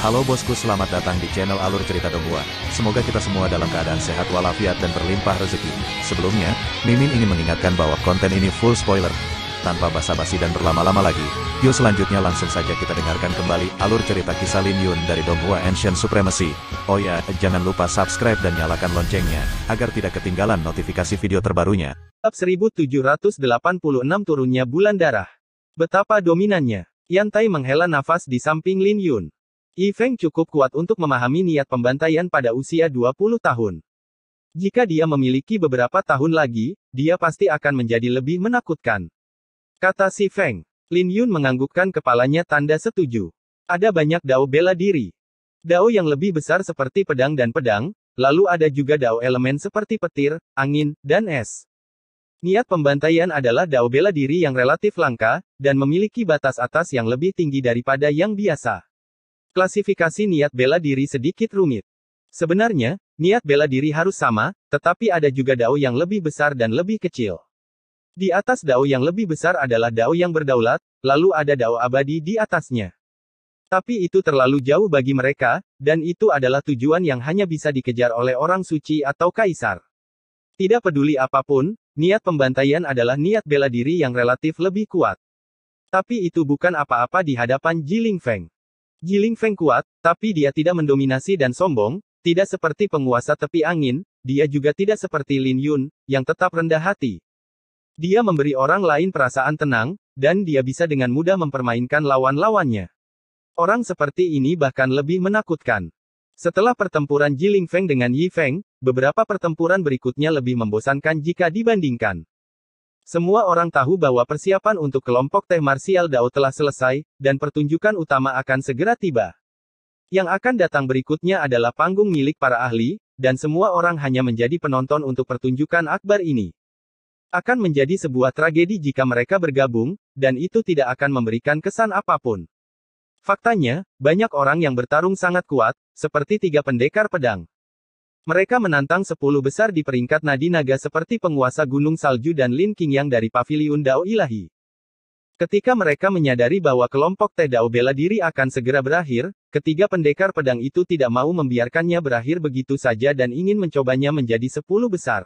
Halo bosku, selamat datang di channel Alur Cerita Donghua. Semoga kita semua dalam keadaan sehat walafiat dan berlimpah rezeki. Sebelumnya, Mimin ingin mengingatkan bahwa konten ini full spoiler. Tanpa basa-basi dan berlama-lama lagi, yuk selanjutnya langsung saja kita dengarkan kembali alur cerita kisah Lin Yun dari Donghua Ancient Supremacy. Oh ya, jangan lupa subscribe dan nyalakan loncengnya, agar tidak ketinggalan notifikasi video terbarunya. Bab 1786 turunnya bulan darah. Betapa dominannya. Yantai menghela nafas di samping Lin Yun. Yi Feng cukup kuat untuk memahami niat pembantaian pada usia 20 tahun. Jika dia memiliki beberapa tahun lagi, dia pasti akan menjadi lebih menakutkan. Kata si Feng. Lin Yun menganggukkan kepalanya tanda setuju. Ada banyak dao bela diri. Dao yang lebih besar seperti pedang dan pedang, lalu ada juga dao elemen seperti petir, angin, dan es. Niat pembantaian adalah dao bela diri yang relatif langka, dan memiliki batas atas yang lebih tinggi daripada yang biasa. Klasifikasi niat bela diri sedikit rumit. Sebenarnya, niat bela diri harus sama, tetapi ada juga dao yang lebih besar dan lebih kecil. Di atas dao yang lebih besar adalah dao yang berdaulat, lalu ada dao abadi di atasnya. Tapi itu terlalu jauh bagi mereka, dan itu adalah tujuan yang hanya bisa dikejar oleh orang suci atau kaisar. Tidak peduli apapun, niat pembantaian adalah niat bela diri yang relatif lebih kuat. Tapi itu bukan apa-apa di hadapan Jiling Feng. Jiling Feng kuat, tapi dia tidak mendominasi dan sombong, tidak seperti penguasa tepi angin, dia juga tidak seperti Lin Yun, yang tetap rendah hati. Dia memberi orang lain perasaan tenang, dan dia bisa dengan mudah mempermainkan lawan-lawannya. Orang seperti ini bahkan lebih menakutkan. Setelah pertempuran Jiling Feng dengan Yi Feng, beberapa pertempuran berikutnya lebih membosankan jika dibandingkan. Semua orang tahu bahwa persiapan untuk kelompok teh marsial Dao telah selesai, dan pertunjukan utama akan segera tiba. Yang akan datang berikutnya adalah panggung milik para ahli, dan semua orang hanya menjadi penonton untuk pertunjukan akbar ini. Akan menjadi sebuah tragedi jika mereka bergabung, dan itu tidak akan memberikan kesan apapun. Faktanya, banyak orang yang bertarung sangat kuat, seperti 3 pendekar pedang. Mereka menantang 10 besar di peringkat nadi naga seperti penguasa Gunung Salju dan Lin Qingyang dari Paviliun Dao Ilahi. Ketika mereka menyadari bahwa kelompok teh Dao bela diri akan segera berakhir, ketiga pendekar pedang itu tidak mau membiarkannya berakhir begitu saja dan ingin mencobanya menjadi 10 besar.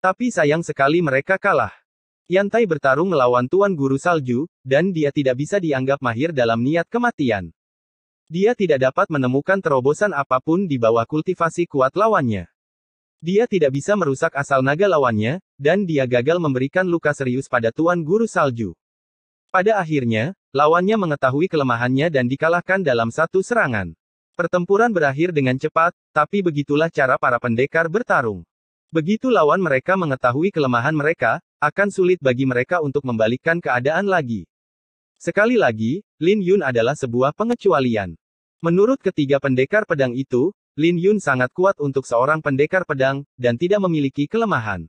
Tapi sayang sekali mereka kalah. Yantai bertarung melawan Tuan Guru Salju, dan dia tidak bisa dianggap mahir dalam niat kematian. Dia tidak dapat menemukan terobosan apapun di bawah kultivasi kuat lawannya. Dia tidak bisa merusak asal naga lawannya, dan dia gagal memberikan luka serius pada Tuan Guru Salju. Pada akhirnya, lawannya mengetahui kelemahannya dan dikalahkan dalam satu serangan. Pertempuran berakhir dengan cepat, tapi begitulah cara para pendekar bertarung. Begitu lawan mereka mengetahui kelemahan mereka, akan sulit bagi mereka untuk membalikkan keadaan lagi. Sekali lagi, Lin Yun adalah sebuah pengecualian. Menurut ketiga pendekar pedang itu, Lin Yun sangat kuat untuk seorang pendekar pedang, dan tidak memiliki kelemahan.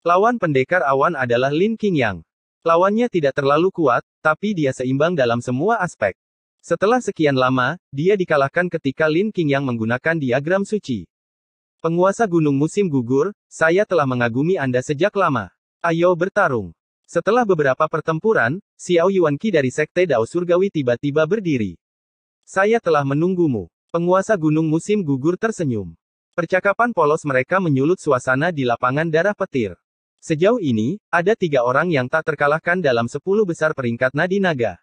Lawan pendekar awan adalah Lin Qingyang. Lawannya tidak terlalu kuat, tapi dia seimbang dalam semua aspek. Setelah sekian lama, dia dikalahkan ketika Lin Qingyang menggunakan diagram suci. Penguasa Gunung Musim Gugur, saya telah mengagumi Anda sejak lama. Ayo bertarung. Setelah beberapa pertempuran, Xiao Yuanqi dari Sekte Dao Surgawi tiba-tiba berdiri. Saya telah menunggumu. Penguasa Gunung Musim Gugur tersenyum. Percakapan polos mereka menyulut suasana di lapangan darah petir. Sejauh ini, ada 3 orang yang tak terkalahkan dalam 10 besar peringkat nadi naga.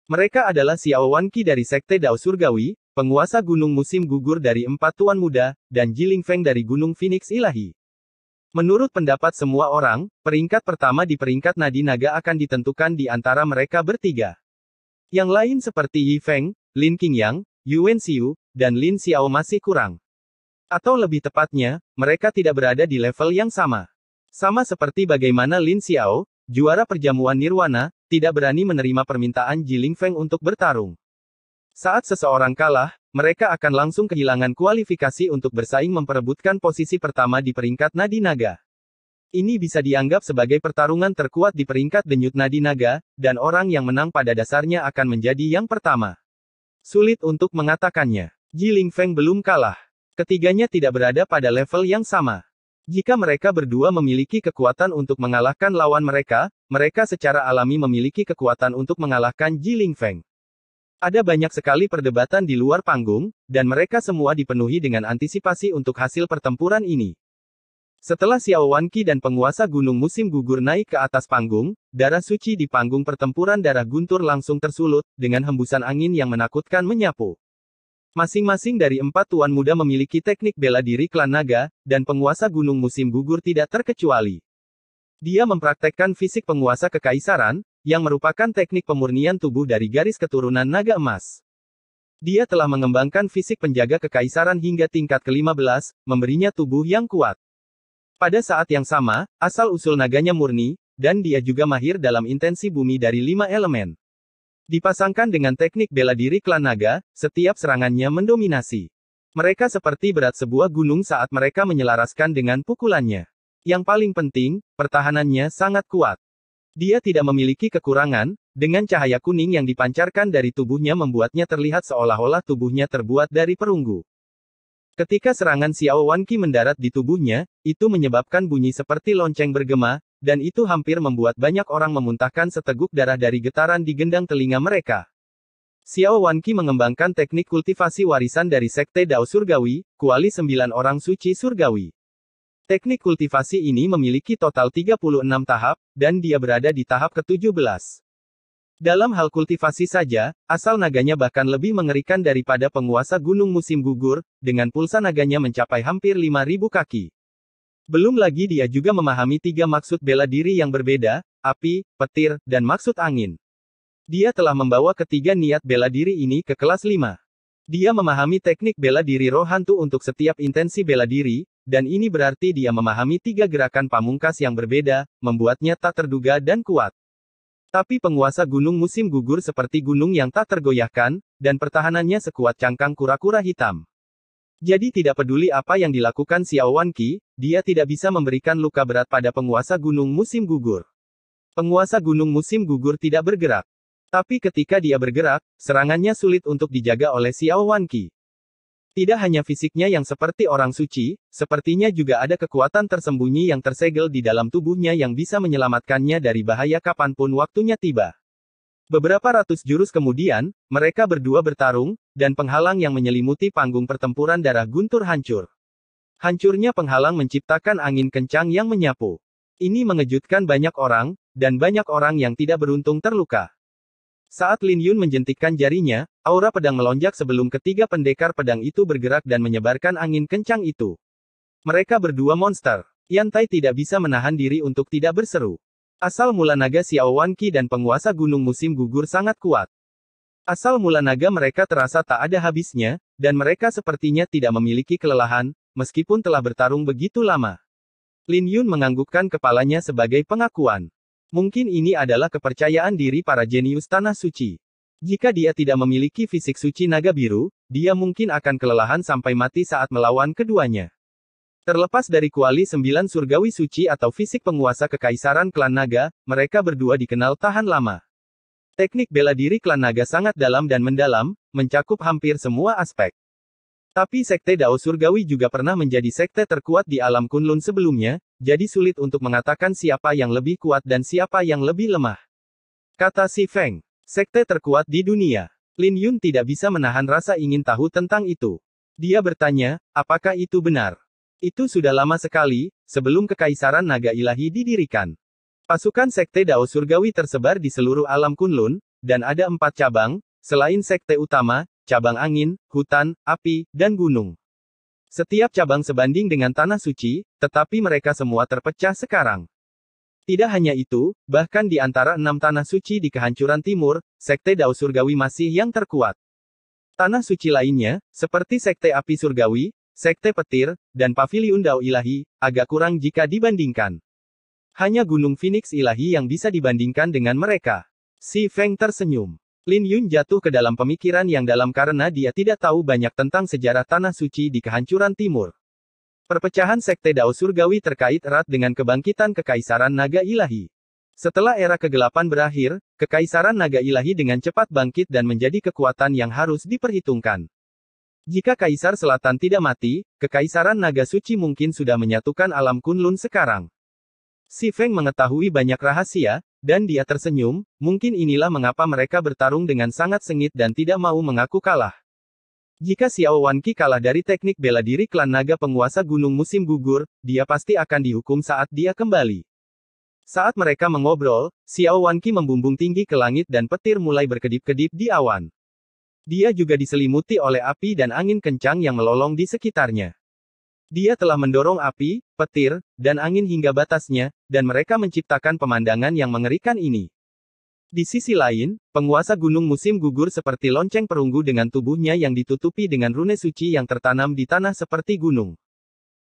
Mereka adalah Xiao Yuanqi dari Sekte Dao Surgawi, penguasa Gunung Musim Gugur dari 4 Tuan Muda, dan Jiling Feng dari Gunung Phoenix Ilahi. Menurut pendapat semua orang, peringkat pertama di peringkat nadi naga akan ditentukan di antara mereka bertiga. Yang lain seperti Yi Feng, Lin Qingyang, Yuan Xiu, dan Lin Xiao masih kurang. Atau lebih tepatnya, mereka tidak berada di level yang sama. Sama seperti bagaimana Lin Xiao, juara perjamuan Nirwana, tidak berani menerima permintaan Jiling Feng untuk bertarung. Saat seseorang kalah, mereka akan langsung kehilangan kualifikasi untuk bersaing memperebutkan posisi pertama di peringkat nadi naga. Ini bisa dianggap sebagai pertarungan terkuat di peringkat denyut nadi naga, dan orang yang menang pada dasarnya akan menjadi yang pertama. Sulit untuk mengatakannya. Jiling Feng belum kalah. Ketiganya tidak berada pada level yang sama. Jika mereka berdua memiliki kekuatan untuk mengalahkan lawan mereka, mereka secara alami memiliki kekuatan untuk mengalahkan Jiling Feng. Ada banyak sekali perdebatan di luar panggung, dan mereka semua dipenuhi dengan antisipasi untuk hasil pertempuran ini. Setelah Xiao Wanqi dan penguasa gunung musim gugur naik ke atas panggung, darah suci di panggung pertempuran darah guntur langsung tersulut, dengan hembusan angin yang menakutkan menyapu. Masing-masing dari 4 tuan muda memiliki teknik bela diri klan naga, dan penguasa gunung musim gugur tidak terkecuali. Dia mempraktekkan fisik penguasa kekaisaran, yang merupakan teknik pemurnian tubuh dari garis keturunan naga emas. Dia telah mengembangkan fisik penjaga kekaisaran hingga tingkat ke-15, memberinya tubuh yang kuat. Pada saat yang sama, asal-usul naganya murni, dan dia juga mahir dalam intensi bumi dari 5 elemen. Dipasangkan dengan teknik bela diri klan naga, setiap serangannya mendominasi. Mereka seperti berat sebuah gunung saat mereka menyelaraskan dengan pukulannya. Yang paling penting, pertahanannya sangat kuat. Dia tidak memiliki kekurangan, dengan cahaya kuning yang dipancarkan dari tubuhnya membuatnya terlihat seolah-olah tubuhnya terbuat dari perunggu. Ketika serangan Xiao Wanqi mendarat di tubuhnya, itu menyebabkan bunyi seperti lonceng bergema, dan itu hampir membuat banyak orang memuntahkan seteguk darah dari getaran di gendang telinga mereka. Xiao Wanqi mengembangkan teknik kultivasi warisan dari Sekte Dao Surgawi, kuali 9 orang suci surgawi. Teknik kultivasi ini memiliki total 36 tahap, dan dia berada di tahap ke-17. Dalam hal kultivasi saja, asal naganya bahkan lebih mengerikan daripada penguasa gunung musim gugur, dengan pulsa naganya mencapai hampir 5.000 kaki. Belum lagi dia juga memahami 3 maksud bela diri yang berbeda, api, petir, dan maksud angin. Dia telah membawa ketiga niat bela diri ini ke kelas 5. Dia memahami teknik bela diri roh hantu untuk setiap intensi bela diri, dan ini berarti dia memahami 3 gerakan pamungkas yang berbeda, membuatnya tak terduga dan kuat. Tapi penguasa gunung musim gugur seperti gunung yang tak tergoyahkan, dan pertahanannya sekuat cangkang kura-kura hitam. Jadi tidak peduli apa yang dilakukan Xiao Wanqi, dia tidak bisa memberikan luka berat pada penguasa gunung musim gugur. Penguasa gunung musim gugur tidak bergerak. Tapi ketika dia bergerak, serangannya sulit untuk dijaga oleh Xiao Wanqi. Tidak hanya fisiknya yang seperti orang suci, sepertinya juga ada kekuatan tersembunyi yang tersegel di dalam tubuhnya yang bisa menyelamatkannya dari bahaya kapanpun waktunya tiba. Beberapa ratus jurus kemudian, mereka berdua bertarung, dan penghalang yang menyelimuti panggung pertempuran darah guntur hancur. Hancurnya penghalang menciptakan angin kencang yang menyapu. Ini mengejutkan banyak orang, dan banyak orang yang tidak beruntung terluka. Saat Lin Yun menjentikkan jarinya, aura pedang melonjak sebelum ketiga pendekar pedang itu bergerak dan menyebarkan angin kencang itu. Mereka berdua monster. Yantai tidak bisa menahan diri untuk tidak berseru. Asal mula naga Xiao Wanqi dan penguasa gunung musim gugur sangat kuat. Asal mula naga mereka terasa tak ada habisnya, dan mereka sepertinya tidak memiliki kelelahan, meskipun telah bertarung begitu lama. Lin Yun menganggukkan kepalanya sebagai pengakuan. Mungkin ini adalah kepercayaan diri para jenius tanah suci. Jika dia tidak memiliki fisik suci naga biru, dia mungkin akan kelelahan sampai mati saat melawan keduanya. Terlepas dari kuali 9 surgawi suci atau fisik penguasa kekaisaran klan naga, mereka berdua dikenal tahan lama. Teknik bela diri klan naga sangat dalam dan mendalam, mencakup hampir semua aspek. Tapi Sekte Dao Surgawi juga pernah menjadi sekte terkuat di alam Kunlun sebelumnya, jadi sulit untuk mengatakan siapa yang lebih kuat dan siapa yang lebih lemah. Kata Si Feng, sekte terkuat di dunia. Lin Yun tidak bisa menahan rasa ingin tahu tentang itu. Dia bertanya, apakah itu benar? Itu sudah lama sekali, sebelum Kekaisaran Naga Ilahi didirikan. Pasukan Sekte Dao Surgawi tersebar di seluruh alam Kunlun, dan ada 4 cabang, selain sekte utama, cabang angin, hutan, api, dan gunung. Setiap cabang sebanding dengan tanah suci, tetapi mereka semua terpecah sekarang. Tidak hanya itu, bahkan di antara 6 tanah suci di kehancuran timur, Sekte Dao Surgawi masih yang terkuat. Tanah suci lainnya, seperti Sekte Api Surgawi, Sekte Petir, dan Paviliun Dao Ilahi, agak kurang jika dibandingkan. Hanya Gunung Phoenix Ilahi yang bisa dibandingkan dengan mereka. Si Feng tersenyum. Lin Yun jatuh ke dalam pemikiran yang dalam karena dia tidak tahu banyak tentang sejarah tanah suci di kehancuran timur. Perpecahan Sekte Dao Surgawi terkait erat dengan kebangkitan Kekaisaran Naga Ilahi. Setelah era kegelapan berakhir, Kekaisaran Naga Ilahi dengan cepat bangkit dan menjadi kekuatan yang harus diperhitungkan. Jika Kaisar Selatan tidak mati, Kekaisaran Naga Suci mungkin sudah menyatukan alam Kunlun sekarang. Si Feng mengetahui banyak rahasia, dan dia tersenyum, mungkin inilah mengapa mereka bertarung dengan sangat sengit dan tidak mau mengaku kalah. Jika Xiao Wanqi kalah dari teknik bela diri klan naga penguasa gunung musim gugur, dia pasti akan dihukum saat dia kembali. Saat mereka mengobrol, Xiao Wanqi membumbung tinggi ke langit dan petir mulai berkedip-kedip di awan. Dia juga diselimuti oleh api dan angin kencang yang melolong di sekitarnya. Dia telah mendorong api, petir, dan angin hingga batasnya, dan mereka menciptakan pemandangan yang mengerikan ini. Di sisi lain, penguasa gunung musim gugur seperti lonceng perunggu dengan tubuhnya yang ditutupi dengan rune suci yang tertanam di tanah seperti gunung.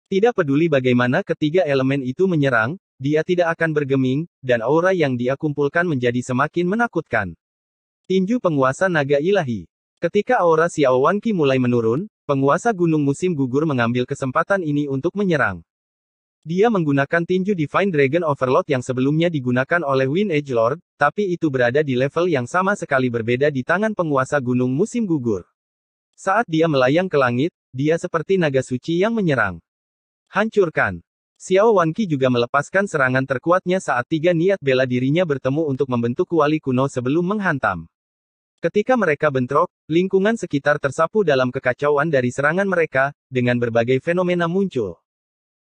Tidak peduli bagaimana ketiga elemen itu menyerang, dia tidak akan bergeming, dan aura yang dia kumpulkan menjadi semakin menakutkan. Tinju penguasa naga ilahi. Ketika aura Xiao Wanqi mulai menurun, penguasa gunung musim gugur mengambil kesempatan ini untuk menyerang. Dia menggunakan tinju Divine Dragon Overload yang sebelumnya digunakan oleh Wind Edgelord, tapi itu berada di level yang sama sekali berbeda di tangan penguasa gunung musim gugur. Saat dia melayang ke langit, dia seperti naga suci yang menyerang. Hancurkan. Xiao Wanqi juga melepaskan serangan terkuatnya saat tiga niat bela dirinya bertemu untuk membentuk kuali kuno sebelum menghantam. Ketika mereka bentrok, lingkungan sekitar tersapu dalam kekacauan dari serangan mereka, dengan berbagai fenomena muncul.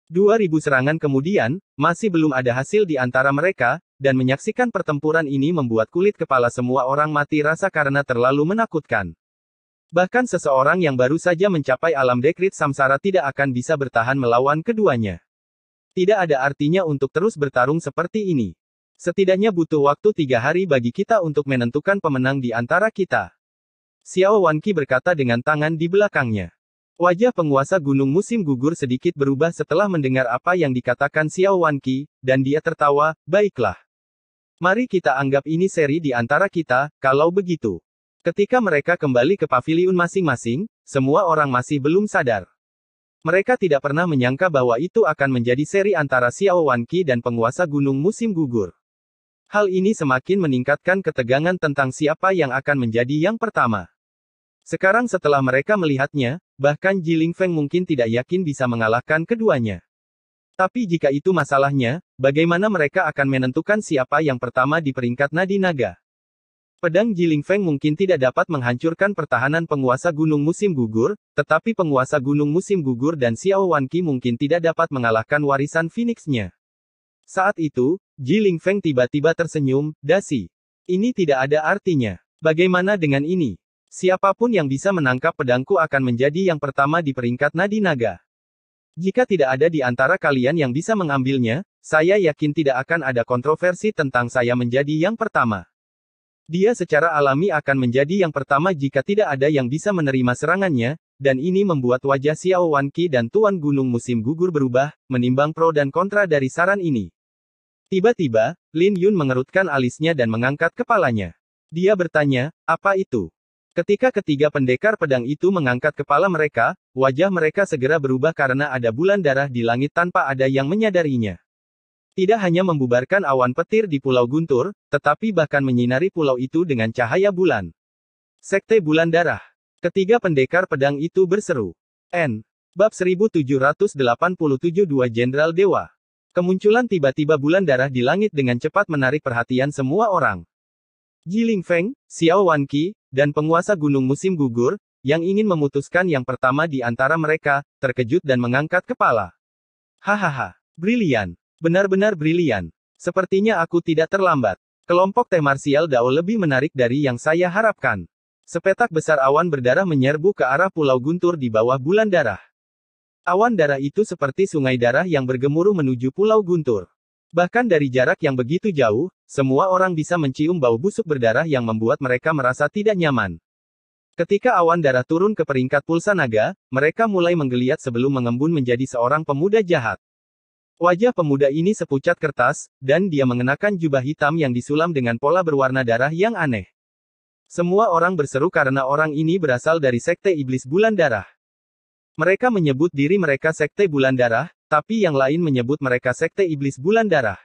2000 serangan kemudian, masih belum ada hasil di antara mereka, dan menyaksikan pertempuran ini membuat kulit kepala semua orang mati rasa karena terlalu menakutkan. Bahkan seseorang yang baru saja mencapai alam dekrit samsara tidak akan bisa bertahan melawan keduanya. Tidak ada artinya untuk terus bertarung seperti ini. Setidaknya butuh waktu 3 hari bagi kita untuk menentukan pemenang di antara kita. Xiao Wanqi berkata dengan tangan di belakangnya. Wajah penguasa gunung musim gugur sedikit berubah setelah mendengar apa yang dikatakan Xiao Wanqi, dan dia tertawa, baiklah. Mari kita anggap ini seri di antara kita, kalau begitu. Ketika mereka kembali ke paviliun masing-masing, semua orang masih belum sadar. Mereka tidak pernah menyangka bahwa itu akan menjadi seri antara Xiao Wanqi dan penguasa gunung musim gugur. Hal ini semakin meningkatkan ketegangan tentang siapa yang akan menjadi yang pertama. Sekarang setelah mereka melihatnya, bahkan Jiling Feng mungkin tidak yakin bisa mengalahkan keduanya. Tapi jika itu masalahnya, bagaimana mereka akan menentukan siapa yang pertama di peringkat nadi naga? Pedang Jiling Feng mungkin tidak dapat menghancurkan pertahanan penguasa gunung musim gugur, tetapi penguasa gunung musim gugur dan Xiao Wanqi mungkin tidak dapat mengalahkan warisan Phoenix-nya. Saat itu, Jiling Feng tiba-tiba tersenyum, dasi. Ini tidak ada artinya. Bagaimana dengan ini? Siapapun yang bisa menangkap pedangku akan menjadi yang pertama di peringkat nadi naga. Jika tidak ada di antara kalian yang bisa mengambilnya, saya yakin tidak akan ada kontroversi tentang saya menjadi yang pertama. Dia secara alami akan menjadi yang pertama jika tidak ada yang bisa menerima serangannya, dan ini membuat wajah Xiao Wanqi dan Tuan Gunung Musim Gugur berubah, menimbang pro dan kontra dari saran ini. Tiba-tiba, Lin Yun mengerutkan alisnya dan mengangkat kepalanya. Dia bertanya, apa itu? Ketika ketiga pendekar pedang itu mengangkat kepala mereka, wajah mereka segera berubah karena ada bulan darah di langit tanpa ada yang menyadarinya. Tidak hanya membubarkan awan petir di Pulau Guntur, tetapi bahkan menyinari pulau itu dengan cahaya bulan. Sekte Bulan Darah. Ketiga pendekar pedang itu berseru. Bab 1787 Dua Jenderal Dewa. Kemunculan tiba-tiba bulan darah di langit dengan cepat menarik perhatian semua orang. Jiling Feng, Xiao Wanqi, dan penguasa gunung musim gugur, yang ingin memutuskan yang pertama di antara mereka, terkejut dan mengangkat kepala. Hahaha, brilian. Benar-benar brilian. Sepertinya aku tidak terlambat. Kelompok teh marsial Dao lebih menarik dari yang saya harapkan. Sepetak besar awan berdarah menyerbu ke arah Pulau Guntur di bawah bulan darah. Awan darah itu seperti sungai darah yang bergemuruh menuju Pulau Guntur. Bahkan dari jarak yang begitu jauh, semua orang bisa mencium bau busuk berdarah yang membuat mereka merasa tidak nyaman. Ketika awan darah turun ke peringkat pulsa naga, mereka mulai menggeliat sebelum mengembun menjadi seorang pemuda jahat. Wajah pemuda ini sepucat kertas, dan dia mengenakan jubah hitam yang disulam dengan pola berwarna darah yang aneh. Semua orang berseru karena orang ini berasal dari Sekte Iblis Bulan Darah. Mereka menyebut diri mereka Sekte Bulan Darah, tapi yang lain menyebut mereka Sekte Iblis Bulan Darah.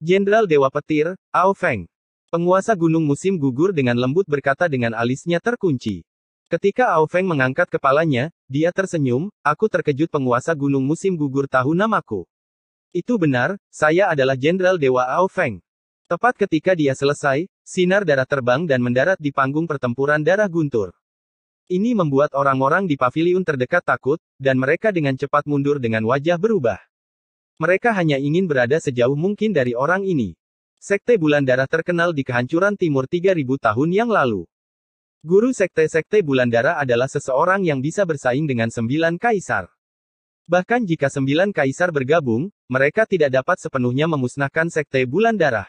Jenderal Dewa Petir, Ao Feng. Penguasa Gunung Musim Gugur dengan lembut berkata dengan alisnya terkunci. Ketika Ao Feng mengangkat kepalanya, dia tersenyum, aku terkejut penguasa Gunung Musim Gugur tahu namaku. Itu benar, saya adalah Jenderal Dewa Ao Feng. Tepat ketika dia selesai, sinar darah terbang dan mendarat di panggung pertempuran darah guntur. Ini membuat orang-orang di paviliun terdekat takut, dan mereka dengan cepat mundur dengan wajah berubah. Mereka hanya ingin berada sejauh mungkin dari orang ini. Sekte Bulan Darah terkenal di kehancuran timur 3000 tahun yang lalu. Guru sekte-sekte Bulan Darah adalah seseorang yang bisa bersaing dengan 9 kaisar. Bahkan jika 9 kaisar bergabung, mereka tidak dapat sepenuhnya memusnahkan Sekte Bulan Darah.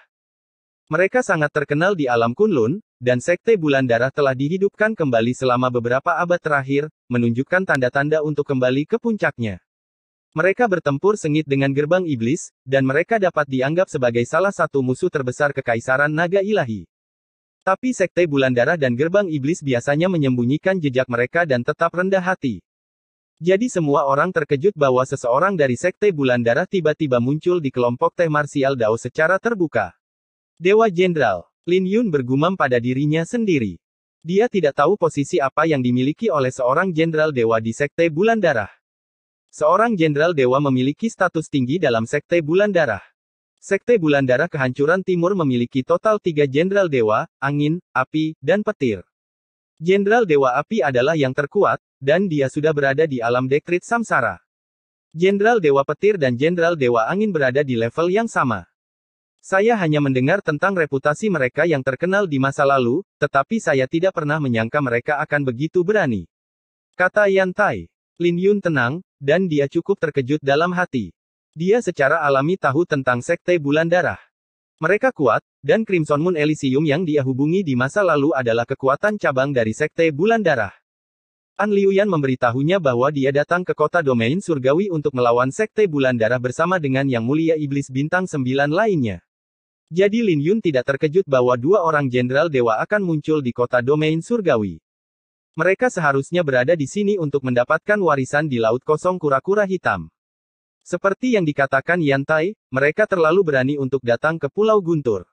Mereka sangat terkenal di alam Kunlun, dan Sekte Bulan Darah telah dihidupkan kembali selama beberapa abad terakhir, menunjukkan tanda-tanda untuk kembali ke puncaknya. Mereka bertempur sengit dengan gerbang iblis, dan mereka dapat dianggap sebagai salah satu musuh terbesar Kekaisaran Naga Ilahi. Tapi Sekte Bulan Darah dan gerbang iblis biasanya menyembunyikan jejak mereka dan tetap rendah hati. Jadi semua orang terkejut bahwa seseorang dari Sekte Bulan Darah tiba-tiba muncul di kelompok teh marsial Dao secara terbuka. Dewa Jenderal, Lin Yun bergumam pada dirinya sendiri. Dia tidak tahu posisi apa yang dimiliki oleh seorang Jenderal Dewa di Sekte Bulan Darah. Seorang Jenderal Dewa memiliki status tinggi dalam Sekte Bulan Darah. Sekte Bulan Darah Kehancuran Timur memiliki total 3 Jenderal Dewa, Angin, Api, dan Petir. Jenderal Dewa Api adalah yang terkuat, dan dia sudah berada di alam dekrit samsara. Jenderal Dewa Petir dan Jenderal Dewa Angin berada di level yang sama. Saya hanya mendengar tentang reputasi mereka yang terkenal di masa lalu, tetapi saya tidak pernah menyangka mereka akan begitu berani. Kata Yan Tai. Lin Yun tenang, dan dia cukup terkejut dalam hati. Dia secara alami tahu tentang Sekte Bulan Darah. Mereka kuat, dan Crimson Moon Elysium yang dia hubungi di masa lalu adalah kekuatan cabang dari Sekte Bulan Darah. An Liuyan memberitahunya bahwa dia datang ke kota domain surgawi untuk melawan Sekte Bulan Darah bersama dengan Yang Mulia Iblis Bintang 9 lainnya. Jadi Lin Yun tidak terkejut bahwa 2 orang Jenderal Dewa akan muncul di kota domain surgawi. Mereka seharusnya berada di sini untuk mendapatkan warisan di Laut Kosong Kura-Kura Hitam. Seperti yang dikatakan Yan Tai, mereka terlalu berani untuk datang ke Pulau Guntur.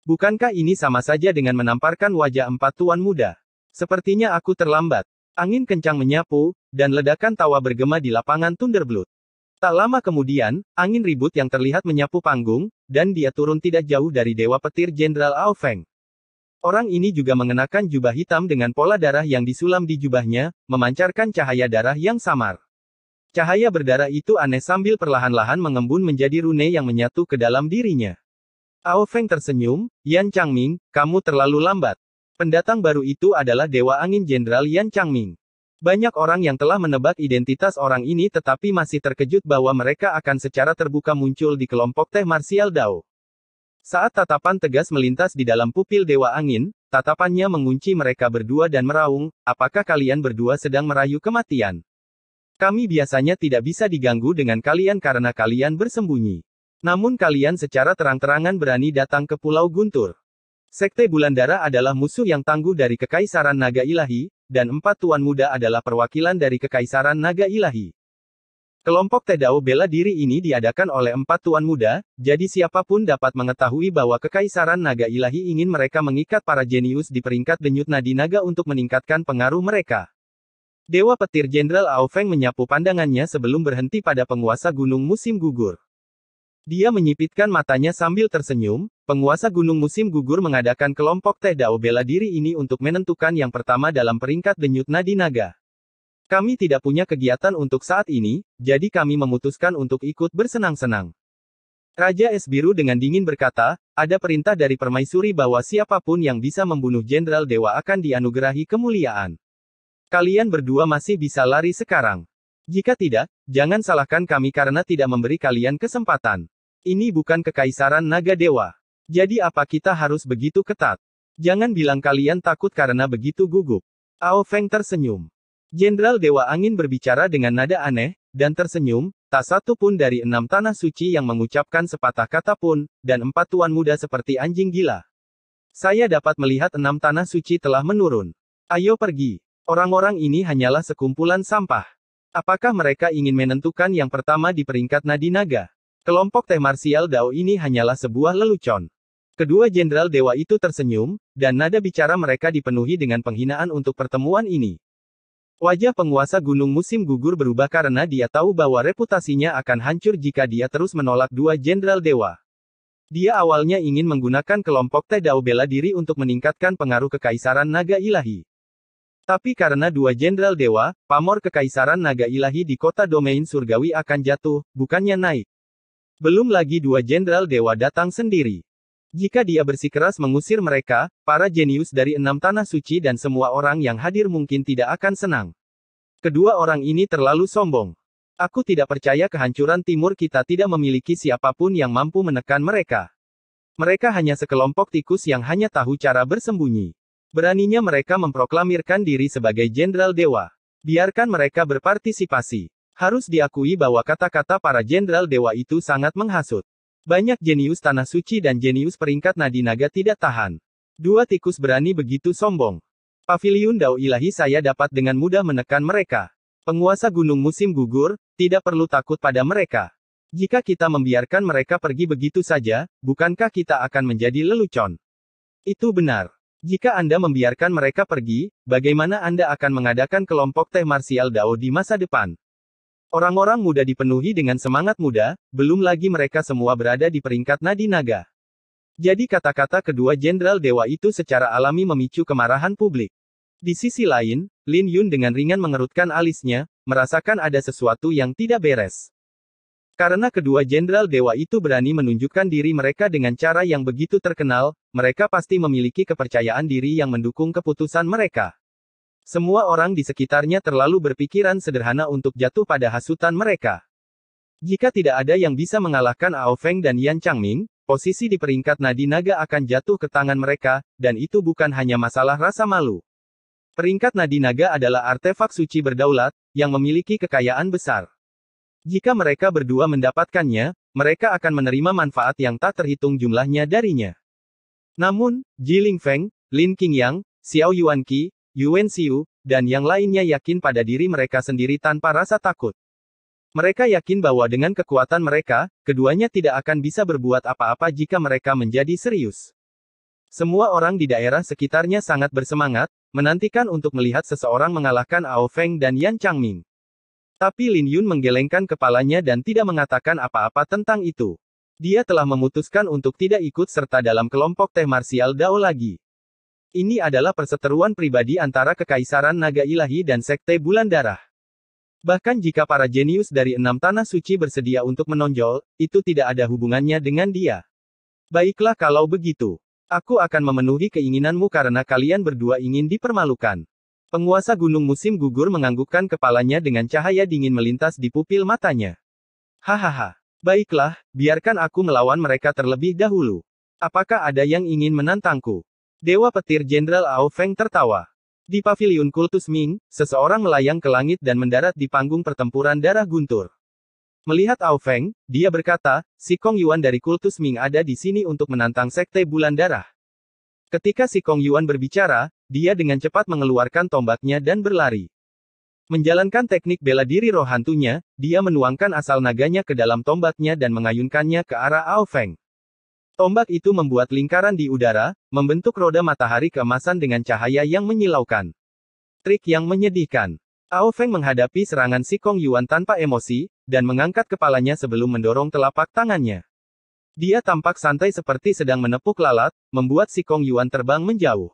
Bukankah ini sama saja dengan menamparkan wajah 4 tuan muda? Sepertinya aku terlambat. Angin kencang menyapu, dan ledakan tawa bergema di lapangan Thunderblood. Tak lama kemudian, angin ribut yang terlihat menyapu panggung, dan dia turun tidak jauh dari Dewa Petir Jenderal Ao Feng. Orang ini juga mengenakan jubah hitam dengan pola darah yang disulam di jubahnya, memancarkan cahaya darah yang samar. Cahaya berdarah itu aneh sambil perlahan-lahan mengembun menjadi rune yang menyatu ke dalam dirinya. Ao Feng tersenyum, Yan Changming, kamu terlalu lambat. Pendatang baru itu adalah Dewa Angin Jenderal Yan Changming. Banyak orang yang telah menebak identitas orang ini tetapi masih terkejut bahwa mereka akan secara terbuka muncul di kelompok teh marsial Dao. Saat tatapan tegas melintas di dalam pupil Dewa Angin, tatapannya mengunci mereka berdua dan meraung, apakah kalian berdua sedang merayu kematian? Kami biasanya tidak bisa diganggu dengan kalian karena kalian bersembunyi. Namun kalian secara terang-terangan berani datang ke Pulau Guntur. Sekte Bulan Darah adalah musuh yang tangguh dari Kekaisaran Naga Ilahi, dan 4 tuan muda adalah perwakilan dari Kekaisaran Naga Ilahi. Kelompok Teh Dao bela diri ini diadakan oleh 4 tuan muda, jadi siapapun dapat mengetahui bahwa Kekaisaran Naga Ilahi ingin mereka mengikat para jenius di peringkat denyut nadi naga untuk meningkatkan pengaruh mereka. Dewa Petir Jenderal Ao Feng menyapu pandangannya sebelum berhenti pada penguasa gunung musim gugur. Dia menyipitkan matanya sambil tersenyum. Penguasa gunung musim gugur mengadakan kelompok Teh Dao bela diri ini untuk menentukan yang pertama dalam peringkat denyut nadi naga. Kami tidak punya kegiatan untuk saat ini, jadi kami memutuskan untuk ikut bersenang-senang. Raja Es Biru dengan dingin berkata, ada perintah dari permaisuri bahwa siapapun yang bisa membunuh Jenderal Dewa akan dianugerahi kemuliaan. Kalian berdua masih bisa lari sekarang. Jika tidak, jangan salahkan kami karena tidak memberi kalian kesempatan. Ini bukan Kekaisaran Naga Dewa. Jadi apa kita harus begitu ketat? Jangan bilang kalian takut karena begitu gugup. Ao Feng tersenyum. Jenderal Dewa Angin berbicara dengan nada aneh, dan tersenyum, tak satu pun dari 6 tanah suci yang mengucapkan sepatah kata pun, dan 4 tuan muda seperti anjing gila. Saya dapat melihat 6 tanah suci telah menurun. Ayo pergi. Orang-orang ini hanyalah sekumpulan sampah. Apakah mereka ingin menentukan yang pertama di peringkat nadi naga? Kelompok teh marsial Dao ini hanyalah sebuah lelucon. Kedua Jenderal Dewa itu tersenyum, dan nada bicara mereka dipenuhi dengan penghinaan untuk pertemuan ini. Wajah penguasa gunung musim gugur berubah karena dia tahu bahwa reputasinya akan hancur jika dia terus menolak dua jenderal dewa. Dia awalnya ingin menggunakan kelompok Teh Dao bela diri untuk meningkatkan pengaruh kekaisaran naga ilahi. Tapi karena dua jenderal dewa, pamor kekaisaran naga ilahi di kota domain surgawi akan jatuh, bukannya naik. Belum lagi dua jenderal dewa datang sendiri. Jika dia bersikeras mengusir mereka, para jenius dari 6 tanah suci dan semua orang yang hadir mungkin tidak akan senang. Kedua orang ini terlalu sombong. Aku tidak percaya kehancuran timur kita tidak memiliki siapapun yang mampu menekan mereka. Mereka hanya sekelompok tikus yang hanya tahu cara bersembunyi. Beraninya mereka memproklamirkan diri sebagai jenderal dewa. Biarkan mereka berpartisipasi. Harus diakui bahwa kata-kata para jenderal dewa itu sangat menghasut. Banyak jenius tanah suci dan jenius peringkat nadi naga tidak tahan. Dua tikus berani begitu sombong. Paviliun Dao Ilahi saya dapat dengan mudah menekan mereka. Penguasa gunung musim gugur, tidak perlu takut pada mereka. Jika kita membiarkan mereka pergi begitu saja, bukankah kita akan menjadi lelucon? Itu benar. Jika Anda membiarkan mereka pergi, bagaimana Anda akan mengadakan kelompok teh marsial Dao di masa depan? Orang-orang muda dipenuhi dengan semangat muda, belum lagi mereka semua berada di peringkat nadi naga. Jadi kata-kata kedua jenderal dewa itu secara alami memicu kemarahan publik. Di sisi lain, Lin Yun dengan ringan mengerutkan alisnya, merasakan ada sesuatu yang tidak beres. Karena kedua jenderal dewa itu berani menunjukkan diri mereka dengan cara yang begitu terkenal, mereka pasti memiliki kepercayaan diri yang mendukung keputusan mereka. Semua orang di sekitarnya terlalu berpikiran sederhana untuk jatuh pada hasutan mereka. Jika tidak ada yang bisa mengalahkan Ao Feng dan Yan Changming, posisi di peringkat nadi naga akan jatuh ke tangan mereka, dan itu bukan hanya masalah rasa malu. Peringkat nadi naga adalah artefak suci berdaulat, yang memiliki kekayaan besar. Jika mereka berdua mendapatkannya, mereka akan menerima manfaat yang tak terhitung jumlahnya darinya. Namun, Jiling Feng, Lin Qingyang, Xiao Yuanqi, Yuan Xiu, dan yang lainnya yakin pada diri mereka sendiri tanpa rasa takut. Mereka yakin bahwa dengan kekuatan mereka, keduanya tidak akan bisa berbuat apa-apa jika mereka menjadi serius. Semua orang di daerah sekitarnya sangat bersemangat, menantikan untuk melihat seseorang mengalahkan Ao Feng dan Yan Changming. Tapi Lin Yun menggelengkan kepalanya dan tidak mengatakan apa-apa tentang itu. Dia telah memutuskan untuk tidak ikut serta dalam kelompok teh marsial Dao lagi. Ini adalah perseteruan pribadi antara Kekaisaran Naga Ilahi dan Sekte Bulan Darah. Bahkan jika para jenius dari 6 tanah suci bersedia untuk menonjol, itu tidak ada hubungannya dengan dia. Baiklah kalau begitu. Aku akan memenuhi keinginanmu karena kalian berdua ingin dipermalukan. Penguasa gunung musim gugur menganggukkan kepalanya dengan cahaya dingin melintas di pupil matanya. Hahaha. Baiklah, biarkan aku melawan mereka terlebih dahulu. Apakah ada yang ingin menantangku? Dewa petir Jenderal Ao Feng tertawa. Di paviliun kultus Ming, seseorang melayang ke langit dan mendarat di panggung pertempuran darah guntur. Melihat Ao Feng, dia berkata, si Kong Yuan dari kultus Ming ada di sini untuk menantang Sekte Bulan Darah. Ketika si Kong Yuan berbicara, dia dengan cepat mengeluarkan tombaknya dan berlari. Menjalankan teknik bela diri roh hantunya, dia menuangkan asal naganya ke dalam tombaknya dan mengayunkannya ke arah Ao Feng. Tombak itu membuat lingkaran di udara, membentuk roda matahari keemasan dengan cahaya yang menyilaukan. Trik yang menyedihkan. Ao Feng menghadapi serangan si Kong Yuan tanpa emosi, dan mengangkat kepalanya sebelum mendorong telapak tangannya. Dia tampak santai seperti sedang menepuk lalat, membuat si Kong Yuan terbang menjauh.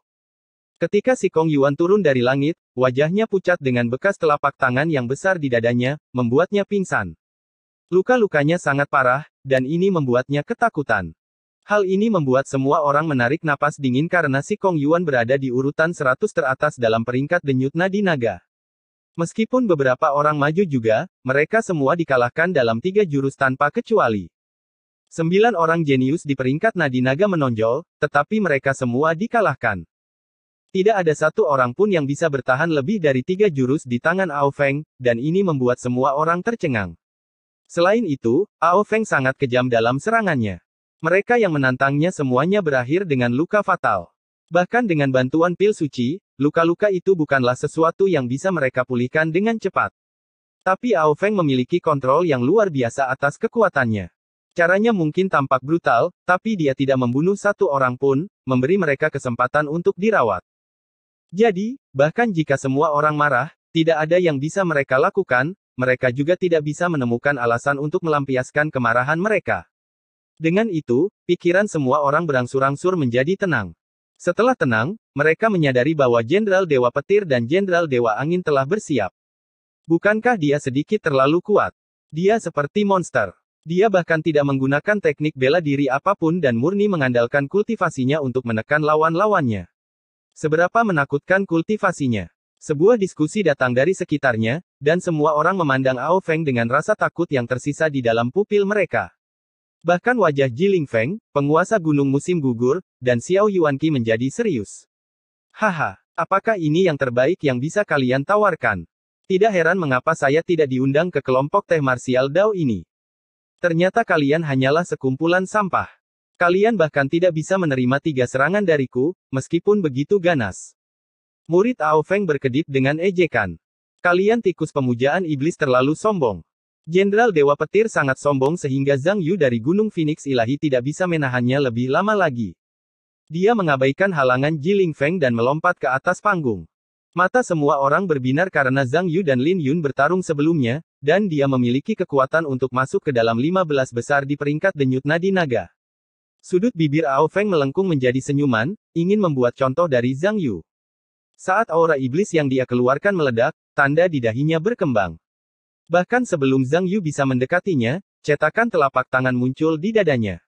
Ketika si Kong Yuan turun dari langit, wajahnya pucat dengan bekas telapak tangan yang besar di dadanya, membuatnya pingsan. Luka-lukanya sangat parah, dan ini membuatnya ketakutan. Hal ini membuat semua orang menarik napas dingin karena si Kong Yuan berada di urutan 100 teratas dalam peringkat denyut nadi naga. Meskipun beberapa orang maju juga, mereka semua dikalahkan dalam 3 jurus tanpa kecuali. 9 orang jenius di peringkat nadi naga menonjol, tetapi mereka semua dikalahkan. Tidak ada satu orang pun yang bisa bertahan lebih dari 3 jurus di tangan Ao Feng, dan ini membuat semua orang tercengang. Selain itu, Ao Feng sangat kejam dalam serangannya. Mereka yang menantangnya semuanya berakhir dengan luka fatal. Bahkan dengan bantuan pil suci, luka-luka itu bukanlah sesuatu yang bisa mereka pulihkan dengan cepat. Tapi Ao Feng memiliki kontrol yang luar biasa atas kekuatannya. Caranya mungkin tampak brutal, tapi dia tidak membunuh satu orang pun, memberi mereka kesempatan untuk dirawat. Jadi, bahkan jika semua orang marah, Tidak ada yang bisa mereka lakukan, mereka juga tidak bisa menemukan alasan untuk melampiaskan kemarahan mereka. Dengan itu, pikiran semua orang berangsur-angsur menjadi tenang. Setelah tenang, mereka menyadari bahwa Jenderal Dewa Petir dan Jenderal Dewa Angin telah bersiap. Bukankah dia sedikit terlalu kuat? Dia seperti monster. Dia bahkan tidak menggunakan teknik bela diri apapun dan murni mengandalkan kultivasinya untuk menekan lawan-lawannya. Seberapa menakutkan kultivasinya? Sebuah diskusi datang dari sekitarnya, dan semua orang memandang Ao Feng dengan rasa takut yang tersisa di dalam pupil mereka. Bahkan wajah Jiling Feng, penguasa gunung musim gugur, dan Xiao Yuanqi menjadi serius. Haha, apakah ini yang terbaik yang bisa kalian tawarkan? Tidak heran mengapa saya tidak diundang ke kelompok teh marsial Dao ini. Ternyata kalian hanyalah sekumpulan sampah. Kalian bahkan tidak bisa menerima 3 serangan dariku, meskipun begitu ganas. Murid Ao Feng berkedip dengan ejekan. Kalian tikus pemujaan iblis terlalu sombong. Jenderal Dewa Petir sangat sombong sehingga Zhang Yu dari Gunung Phoenix Ilahi tidak bisa menahannya lebih lama lagi. Dia mengabaikan halangan Jiling Feng dan melompat ke atas panggung. Mata semua orang berbinar karena Zhang Yu dan Lin Yun bertarung sebelumnya, dan dia memiliki kekuatan untuk masuk ke dalam 15 besar di peringkat denyut nadi naga. Sudut bibir Ao Feng melengkung menjadi senyuman, ingin membuat contoh dari Zhang Yu. Saat aura iblis yang dia keluarkan meledak, tanda di dahinya berkembang. Bahkan sebelum Zhang Yu bisa mendekatinya, cetakan telapak tangan muncul di dadanya.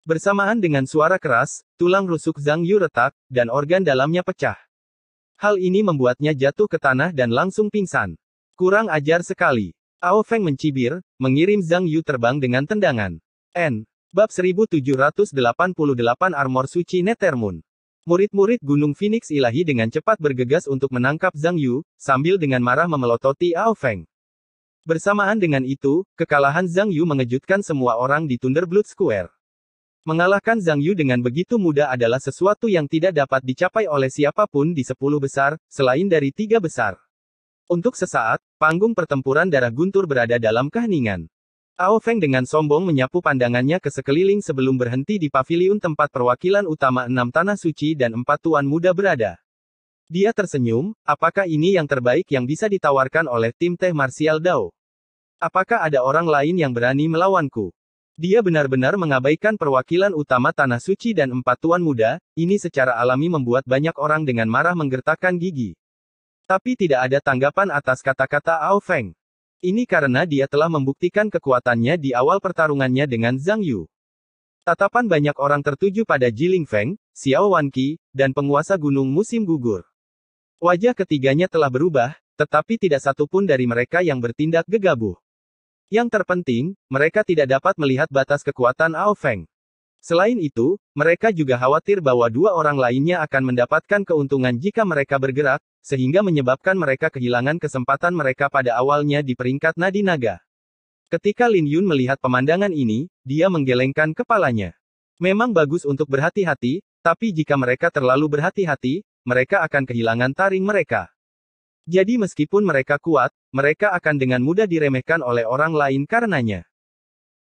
Bersamaan dengan suara keras, tulang rusuk Zhang Yu retak, dan organ dalamnya pecah. Hal ini membuatnya jatuh ke tanah dan langsung pingsan. Kurang ajar sekali. Ao Feng mencibir, mengirim Zhang Yu terbang dengan tendangan. Bab 1788 Armor Suci Nethermoon. Murid-murid Gunung Phoenix Ilahi dengan cepat bergegas untuk menangkap Zhang Yu, sambil dengan marah memelototi Ao Feng. Bersamaan dengan itu, kekalahan Zhang Yu mengejutkan semua orang di Thunderblood Square. Mengalahkan Zhang Yu dengan begitu mudah adalah sesuatu yang tidak dapat dicapai oleh siapapun di 10 besar, selain dari 3 besar. Untuk sesaat, panggung pertempuran darah guntur berada dalam keheningan. Ao Feng dengan sombong menyapu pandangannya ke sekeliling sebelum berhenti di paviliun tempat perwakilan utama 6 tanah suci dan 4 tuan muda berada. Dia tersenyum, apakah ini yang terbaik yang bisa ditawarkan oleh tim teh marsial Dao? Apakah ada orang lain yang berani melawanku? Dia benar-benar mengabaikan perwakilan utama Tanah Suci dan 4 tuan muda, ini secara alami membuat banyak orang dengan marah menggertakkan gigi. Tapi tidak ada tanggapan atas kata-kata Ao Feng. Ini karena dia telah membuktikan kekuatannya di awal pertarungannya dengan Zhang Yu. Tatapan banyak orang tertuju pada Jiling Feng, Xiao Yuanqi, dan penguasa gunung musim gugur. Wajah ketiganya telah berubah, tetapi tidak satu pun dari mereka yang bertindak gegabah. Yang terpenting, mereka tidak dapat melihat batas kekuatan Ao Feng. Selain itu, mereka juga khawatir bahwa 2 orang lainnya akan mendapatkan keuntungan jika mereka bergerak, sehingga menyebabkan mereka kehilangan kesempatan mereka pada awalnya di peringkat nadi naga. Ketika Lin Yun melihat pemandangan ini, dia menggelengkan kepalanya. Memang bagus untuk berhati-hati, tapi jika mereka terlalu berhati-hati, mereka akan kehilangan taring mereka. Jadi meskipun mereka kuat, mereka akan dengan mudah diremehkan oleh orang lain karenanya.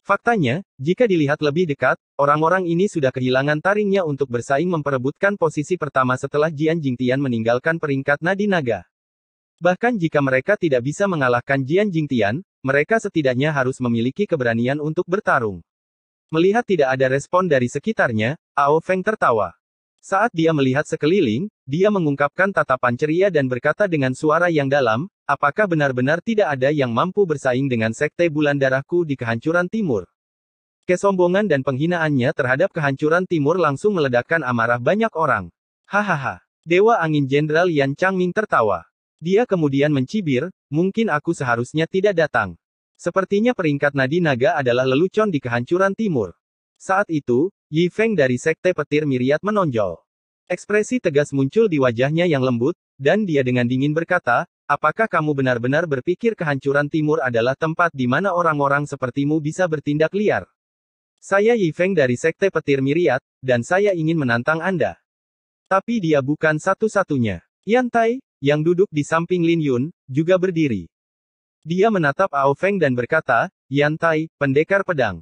Faktanya, jika dilihat lebih dekat, orang-orang ini sudah kehilangan taringnya untuk bersaing memperebutkan posisi pertama setelah Jian Jingtian meninggalkan peringkat nadi naga. Bahkan jika mereka tidak bisa mengalahkan Jian Jingtian, mereka setidaknya harus memiliki keberanian untuk bertarung. Melihat tidak ada respon dari sekitarnya, Ao Feng tertawa. Saat dia melihat sekeliling, dia mengungkapkan tatapan ceria dan berkata dengan suara yang dalam, apakah benar-benar tidak ada yang mampu bersaing dengan Sekte Bulan Darahku di Kehancuran Timur? Kesombongan dan penghinaannya terhadap Kehancuran Timur langsung meledakkan amarah banyak orang. Hahaha. Dewa Angin Jenderal Yan Changming tertawa. Dia kemudian mencibir, mungkin aku seharusnya tidak datang. Sepertinya peringkat nadi naga adalah lelucon di Kehancuran Timur. Saat itu, Yi Feng dari Sekte Petir Myriad menonjol. Ekspresi tegas muncul di wajahnya yang lembut, dan dia dengan dingin berkata, apakah kamu benar-benar berpikir Kehancuran Timur adalah tempat di mana orang-orang sepertimu bisa bertindak liar? Saya Yi Feng dari Sekte Petir Myriad, dan saya ingin menantang Anda. Tapi dia bukan satu-satunya. Yan Tai, yang duduk di samping Lin Yun, juga berdiri. Dia menatap Ao Feng dan berkata, Yan Tai, pendekar pedang.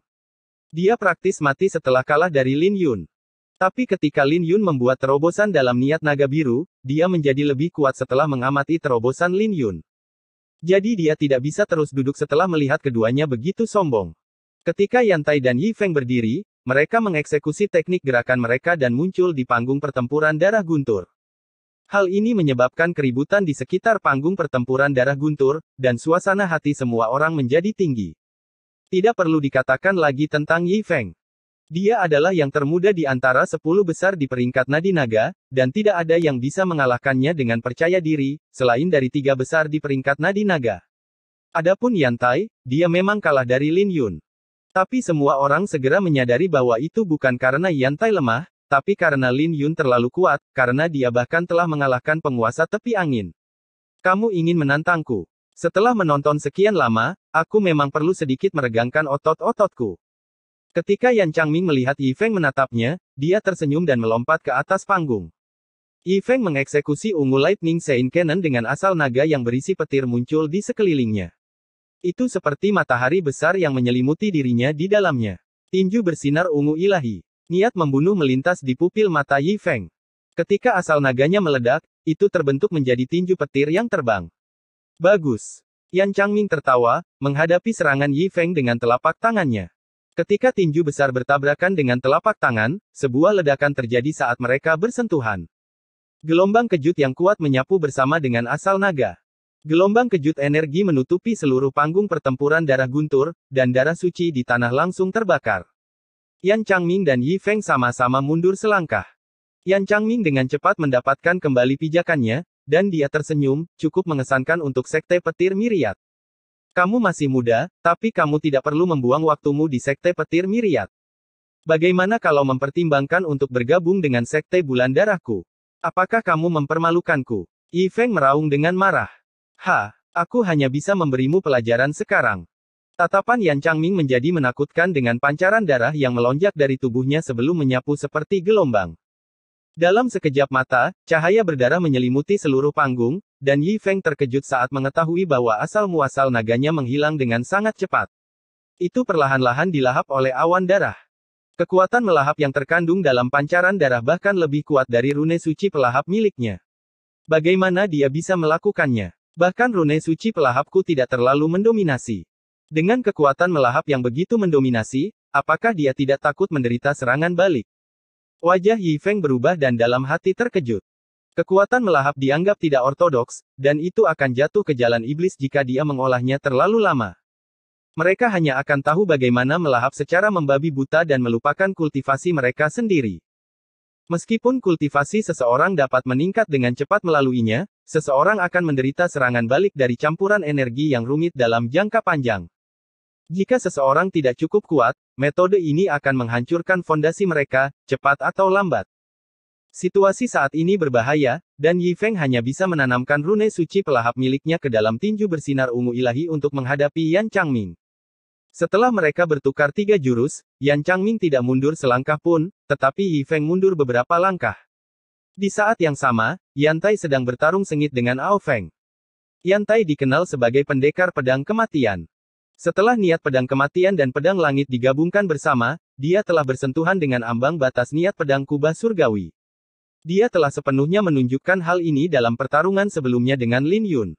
Dia praktis mati setelah kalah dari Lin Yun. Tapi ketika Lin Yun membuat terobosan dalam niat naga biru, dia menjadi lebih kuat setelah mengamati terobosan Lin Yun. Jadi dia tidak bisa terus duduk setelah melihat keduanya begitu sombong. Ketika Yan Tai dan Yi Feng berdiri, mereka mengeksekusi teknik gerakan mereka dan muncul di panggung pertempuran darah guntur. Hal ini menyebabkan keributan di sekitar panggung pertempuran darah guntur, dan suasana hati semua orang menjadi tinggi. Tidak perlu dikatakan lagi tentang Yi Feng. Dia adalah yang termuda di antara 10 besar di peringkat Nadi Naga, dan tidak ada yang bisa mengalahkannya dengan percaya diri, selain dari 3 besar di peringkat Nadi Naga. Adapun Yan Tai, dia memang kalah dari Lin Yun. Tapi semua orang segera menyadari bahwa itu bukan karena Yan Tai lemah, tapi karena Lin Yun terlalu kuat, karena dia bahkan telah mengalahkan penguasa tepi angin. Kamu ingin menantangku? Setelah menonton sekian lama, aku memang perlu sedikit meregangkan otot-ototku. Ketika Yan Changming melihat Yi Feng menatapnya, dia tersenyum dan melompat ke atas panggung. Yi Feng mengeksekusi ungu Lightning Sein Cannon dengan asal naga yang berisi petir muncul di sekelilingnya. Itu seperti matahari besar yang menyelimuti dirinya di dalamnya. Tinju bersinar ungu ilahi. Niat membunuh melintas di pupil mata Yi Feng. Ketika asal naganya meledak, itu terbentuk menjadi tinju petir yang terbang. Bagus. Yan Changming tertawa, menghadapi serangan Yi Feng dengan telapak tangannya. Ketika tinju besar bertabrakan dengan telapak tangan, sebuah ledakan terjadi saat mereka bersentuhan. Gelombang kejut yang kuat menyapu bersama dengan asal naga. Gelombang kejut energi menutupi seluruh panggung pertempuran darah guntur, dan darah suci di tanah langsung terbakar. Yan Changming dan Yi Feng sama-sama mundur selangkah. Yan Changming dengan cepat mendapatkan kembali pijakannya, dan dia tersenyum, cukup mengesankan untuk Sekte Petir Myriad. Kamu masih muda, tapi kamu tidak perlu membuang waktumu di Sekte Petir Myriad. Bagaimana kalau mempertimbangkan untuk bergabung dengan Sekte Bulan Darahku? Apakah kamu mempermalukanku? Yi Feng meraung dengan marah. Aku hanya bisa memberimu pelajaran sekarang. Tatapan Yan Changming menjadi menakutkan dengan pancaran darah yang melonjak dari tubuhnya sebelum menyapu seperti gelombang. Dalam sekejap mata, cahaya berdarah menyelimuti seluruh panggung, dan Yi Feng terkejut saat mengetahui bahwa asal-muasal naganya menghilang dengan sangat cepat. Itu perlahan-lahan dilahap oleh awan darah. Kekuatan melahap yang terkandung dalam pancaran darah bahkan lebih kuat dari rune suci pelahap miliknya. Bagaimana dia bisa melakukannya? Bahkan rune suci pelahapku tidak terlalu mendominasi. Dengan kekuatan melahap yang begitu mendominasi, apakah dia tidak takut menderita serangan balik? Wajah Yi Feng berubah dan dalam hati terkejut. Kekuatan melahap dianggap tidak ortodoks, dan itu akan jatuh ke jalan iblis jika dia mengolahnya terlalu lama. Mereka hanya akan tahu bagaimana melahap secara membabi buta dan melupakan kultivasi mereka sendiri. Meskipun kultivasi seseorang dapat meningkat dengan cepat melaluinya, seseorang akan menderita serangan balik dari campuran energi yang rumit dalam jangka panjang. Jika seseorang tidak cukup kuat, metode ini akan menghancurkan fondasi mereka, cepat atau lambat. Situasi saat ini berbahaya, dan Yi Feng hanya bisa menanamkan rune suci pelahap miliknya ke dalam tinju bersinar ungu ilahi untuk menghadapi Yan Changming. Setelah mereka bertukar 3 jurus, Yan Changming tidak mundur selangkah pun, tetapi Yi Feng mundur beberapa langkah. Di saat yang sama, Yan Tai sedang bertarung sengit dengan Ao Feng. Yan Tai dikenal sebagai pendekar pedang kematian. Setelah niat pedang kematian dan pedang langit digabungkan bersama, dia telah bersentuhan dengan ambang batas niat pedang kubah surgawi. Dia telah sepenuhnya menunjukkan hal ini dalam pertarungan sebelumnya dengan Lin Yun.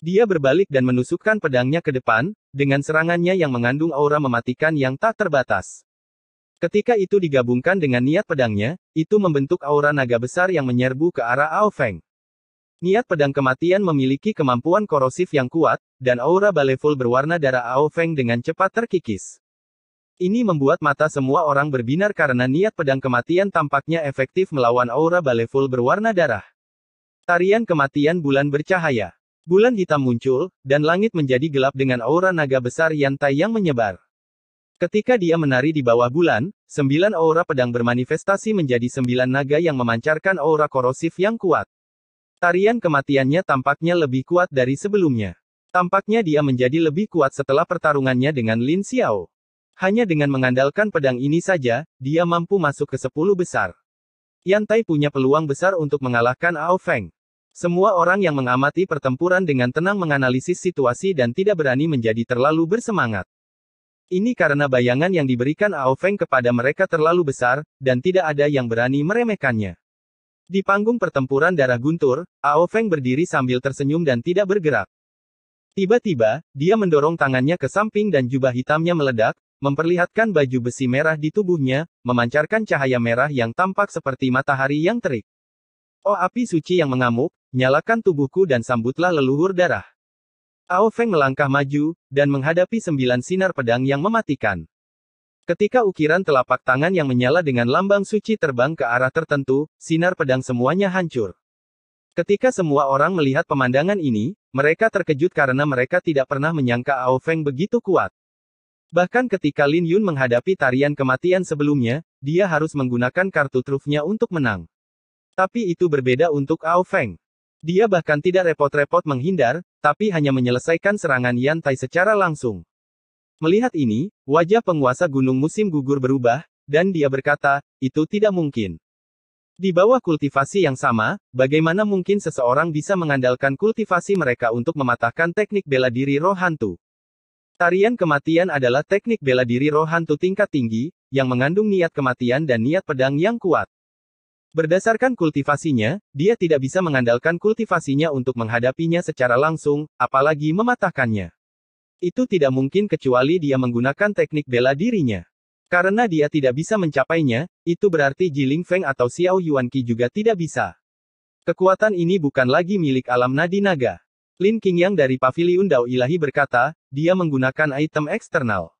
Dia berbalik dan menusukkan pedangnya ke depan, dengan serangannya yang mengandung aura mematikan yang tak terbatas. Ketika itu digabungkan dengan niat pedangnya, itu membentuk aura naga besar yang menyerbu ke arah Ao Feng. Niat pedang kematian memiliki kemampuan korosif yang kuat, dan aura baleful berwarna darah Ao Feng dengan cepat terkikis. Ini membuat mata semua orang berbinar karena niat pedang kematian tampaknya efektif melawan aura baleful berwarna darah. Tarian kematian bulan bercahaya. Bulan hitam muncul, dan langit menjadi gelap dengan aura naga besar Yan Tai yang menyebar. Ketika dia menari di bawah bulan, 9 aura pedang bermanifestasi menjadi 9 naga yang memancarkan aura korosif yang kuat. Tarian kematiannya tampaknya lebih kuat dari sebelumnya. Tampaknya dia menjadi lebih kuat setelah pertarungannya dengan Lin Xiao. Hanya dengan mengandalkan pedang ini saja, dia mampu masuk ke 10 besar. Yan Tai punya peluang besar untuk mengalahkan Ao Feng. Semua orang yang mengamati pertempuran dengan tenang menganalisis situasi dan tidak berani menjadi terlalu bersemangat. Ini karena bayangan yang diberikan Ao Feng kepada mereka terlalu besar, dan tidak ada yang berani meremehkannya. Di panggung pertempuran darah guntur, Ao Feng berdiri sambil tersenyum dan tidak bergerak. Tiba-tiba, dia mendorong tangannya ke samping dan jubah hitamnya meledak, memperlihatkan baju besi merah di tubuhnya, memancarkan cahaya merah yang tampak seperti matahari yang terik. Oh api suci yang mengamuk, nyalakan tubuhku dan sambutlah leluhur darah. Ao Feng melangkah maju, dan menghadapi 9 sinar pedang yang mematikan. Ketika ukiran telapak tangan yang menyala dengan lambang suci terbang ke arah tertentu, sinar pedang semuanya hancur. Ketika semua orang melihat pemandangan ini, mereka terkejut karena mereka tidak pernah menyangka Ao Feng begitu kuat. Bahkan ketika Lin Yun menghadapi tarian kematian sebelumnya, dia harus menggunakan kartu trufnya untuk menang. Tapi itu berbeda untuk Ao Feng. Dia bahkan tidak repot-repot menghindar, tapi hanya menyelesaikan serangan Yan Tai secara langsung. Melihat ini, wajah penguasa gunung musim gugur berubah, dan dia berkata, itu tidak mungkin. Di bawah kultivasi yang sama, bagaimana mungkin seseorang bisa mengandalkan kultivasi mereka untuk mematahkan teknik bela diri roh hantu? Tarian kematian adalah teknik bela diri roh hantu tingkat tinggi, yang mengandung niat kematian dan niat pedang yang kuat. Berdasarkan kultivasinya, dia tidak bisa mengandalkan kultivasinya untuk menghadapinya secara langsung, apalagi mematahkannya. Itu tidak mungkin kecuali dia menggunakan teknik bela dirinya. Karena dia tidak bisa mencapainya, itu berarti Jiling Feng atau Xiao Yuanqi juga tidak bisa. Kekuatan ini bukan lagi milik alam nadi naga. Lin Qingyang dari Paviliun Dao Ilahi berkata, dia menggunakan item eksternal.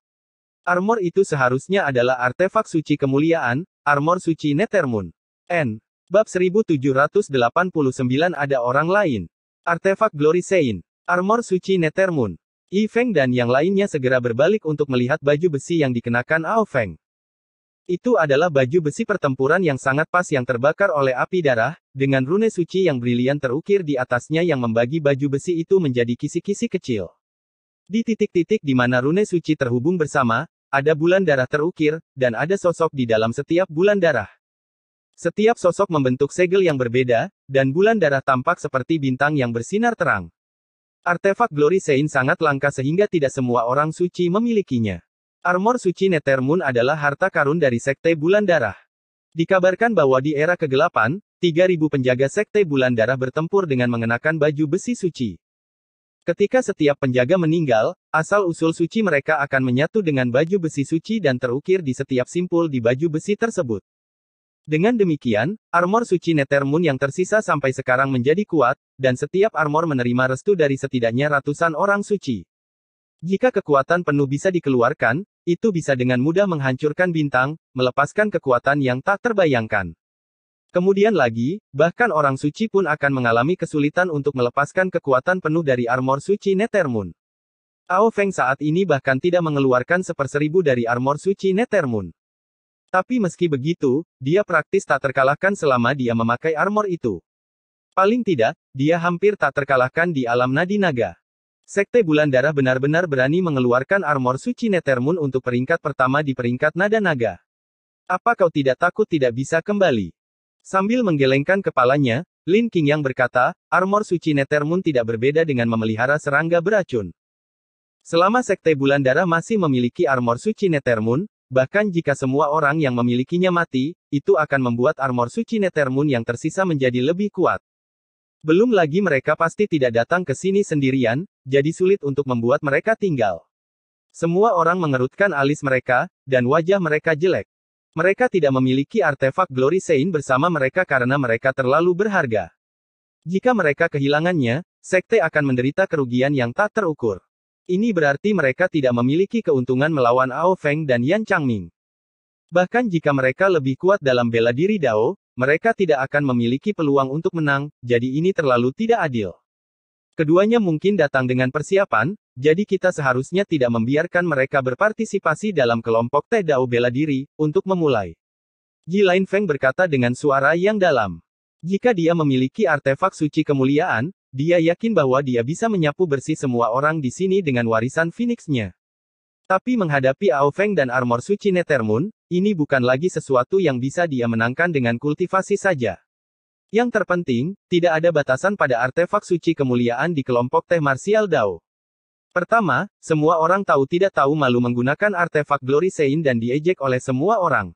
Armor itu seharusnya adalah artefak suci kemuliaan, armor suci Nethermoon. N. Bab 1789 ada orang lain. Artefak Glory Sein. Armor suci Nethermoon. Yi Feng dan yang lainnya segera berbalik untuk melihat baju besi yang dikenakan Ao Feng. Itu adalah baju besi pertempuran yang sangat pas yang terbakar oleh api darah, dengan rune suci yang brilian terukir di atasnya yang membagi baju besi itu menjadi kisi-kisi kecil. Di titik-titik di mana rune suci terhubung bersama, ada bulan darah terukir, dan ada sosok di dalam setiap bulan darah. Setiap sosok membentuk segel yang berbeda, dan bulan darah tampak seperti bintang yang bersinar terang. Artefak Glory Sein sangat langka sehingga tidak semua orang suci memilikinya. Armor suci Nethermoon adalah harta karun dari Sekte Bulan Darah. Dikabarkan bahwa di era kegelapan, 3.000 penjaga Sekte Bulan Darah bertempur dengan mengenakan baju besi suci. Ketika setiap penjaga meninggal, asal-usul suci mereka akan menyatu dengan baju besi suci dan terukir di setiap simpul di baju besi tersebut. Dengan demikian, armor suci Nethermoon yang tersisa sampai sekarang menjadi kuat, dan setiap armor menerima restu dari setidaknya ratusan orang suci. Jika kekuatan penuh bisa dikeluarkan, itu bisa dengan mudah menghancurkan bintang, melepaskan kekuatan yang tak terbayangkan. Kemudian lagi, bahkan orang suci pun akan mengalami kesulitan untuk melepaskan kekuatan penuh dari armor suci Nethermoon. Ao Feng saat ini bahkan tidak mengeluarkan 1/1000 dari armor suci Nethermoon. Tapi meski begitu, dia praktis tak terkalahkan selama dia memakai armor itu. Paling tidak, dia hampir tak terkalahkan di alam nadi naga. Sekte Bulan Darah benar-benar berani mengeluarkan armor suci Nethermoon untuk peringkat pertama di peringkat nada naga. Apa kau tidak takut tidak bisa kembali? Sambil menggelengkan kepalanya, Lin Qingyang berkata, armor suci Nethermoon tidak berbeda dengan memelihara serangga beracun. Selama Sekte Bulan Darah masih memiliki armor suci Nethermoon, bahkan jika semua orang yang memilikinya mati, itu akan membuat armor suci Nethermoon yang tersisa menjadi lebih kuat. Belum lagi mereka pasti tidak datang ke sini sendirian, jadi sulit untuk membuat mereka tinggal. Semua orang mengerutkan alis mereka, dan wajah mereka jelek. Mereka tidak memiliki artefak Glory Sein bersama mereka karena mereka terlalu berharga. Jika mereka kehilangannya, sekte akan menderita kerugian yang tak terukur. Ini berarti mereka tidak memiliki keuntungan melawan Ao Feng dan Yan Changming. Bahkan jika mereka lebih kuat dalam bela diri Dao, mereka tidak akan memiliki peluang untuk menang, jadi ini terlalu tidak adil. Keduanya mungkin datang dengan persiapan, jadi kita seharusnya tidak membiarkan mereka berpartisipasi dalam kelompok Teh Dao bela diri, untuk memulai. Ji Lain Feng berkata dengan suara yang dalam. Jika dia memiliki artefak suci kemuliaan, dia yakin bahwa dia bisa menyapu bersih semua orang di sini dengan warisan Phoenix-nya. Tapi menghadapi Ao Feng dan armor suci Nethermoon, ini bukan lagi sesuatu yang bisa dia menangkan dengan kultivasi saja. Yang terpenting, tidak ada batasan pada artefak suci kemuliaan di kelompok Teh Martial Dao. Pertama, semua orang tidak tahu malu menggunakan artefak Glory Sein dan diejek oleh semua orang.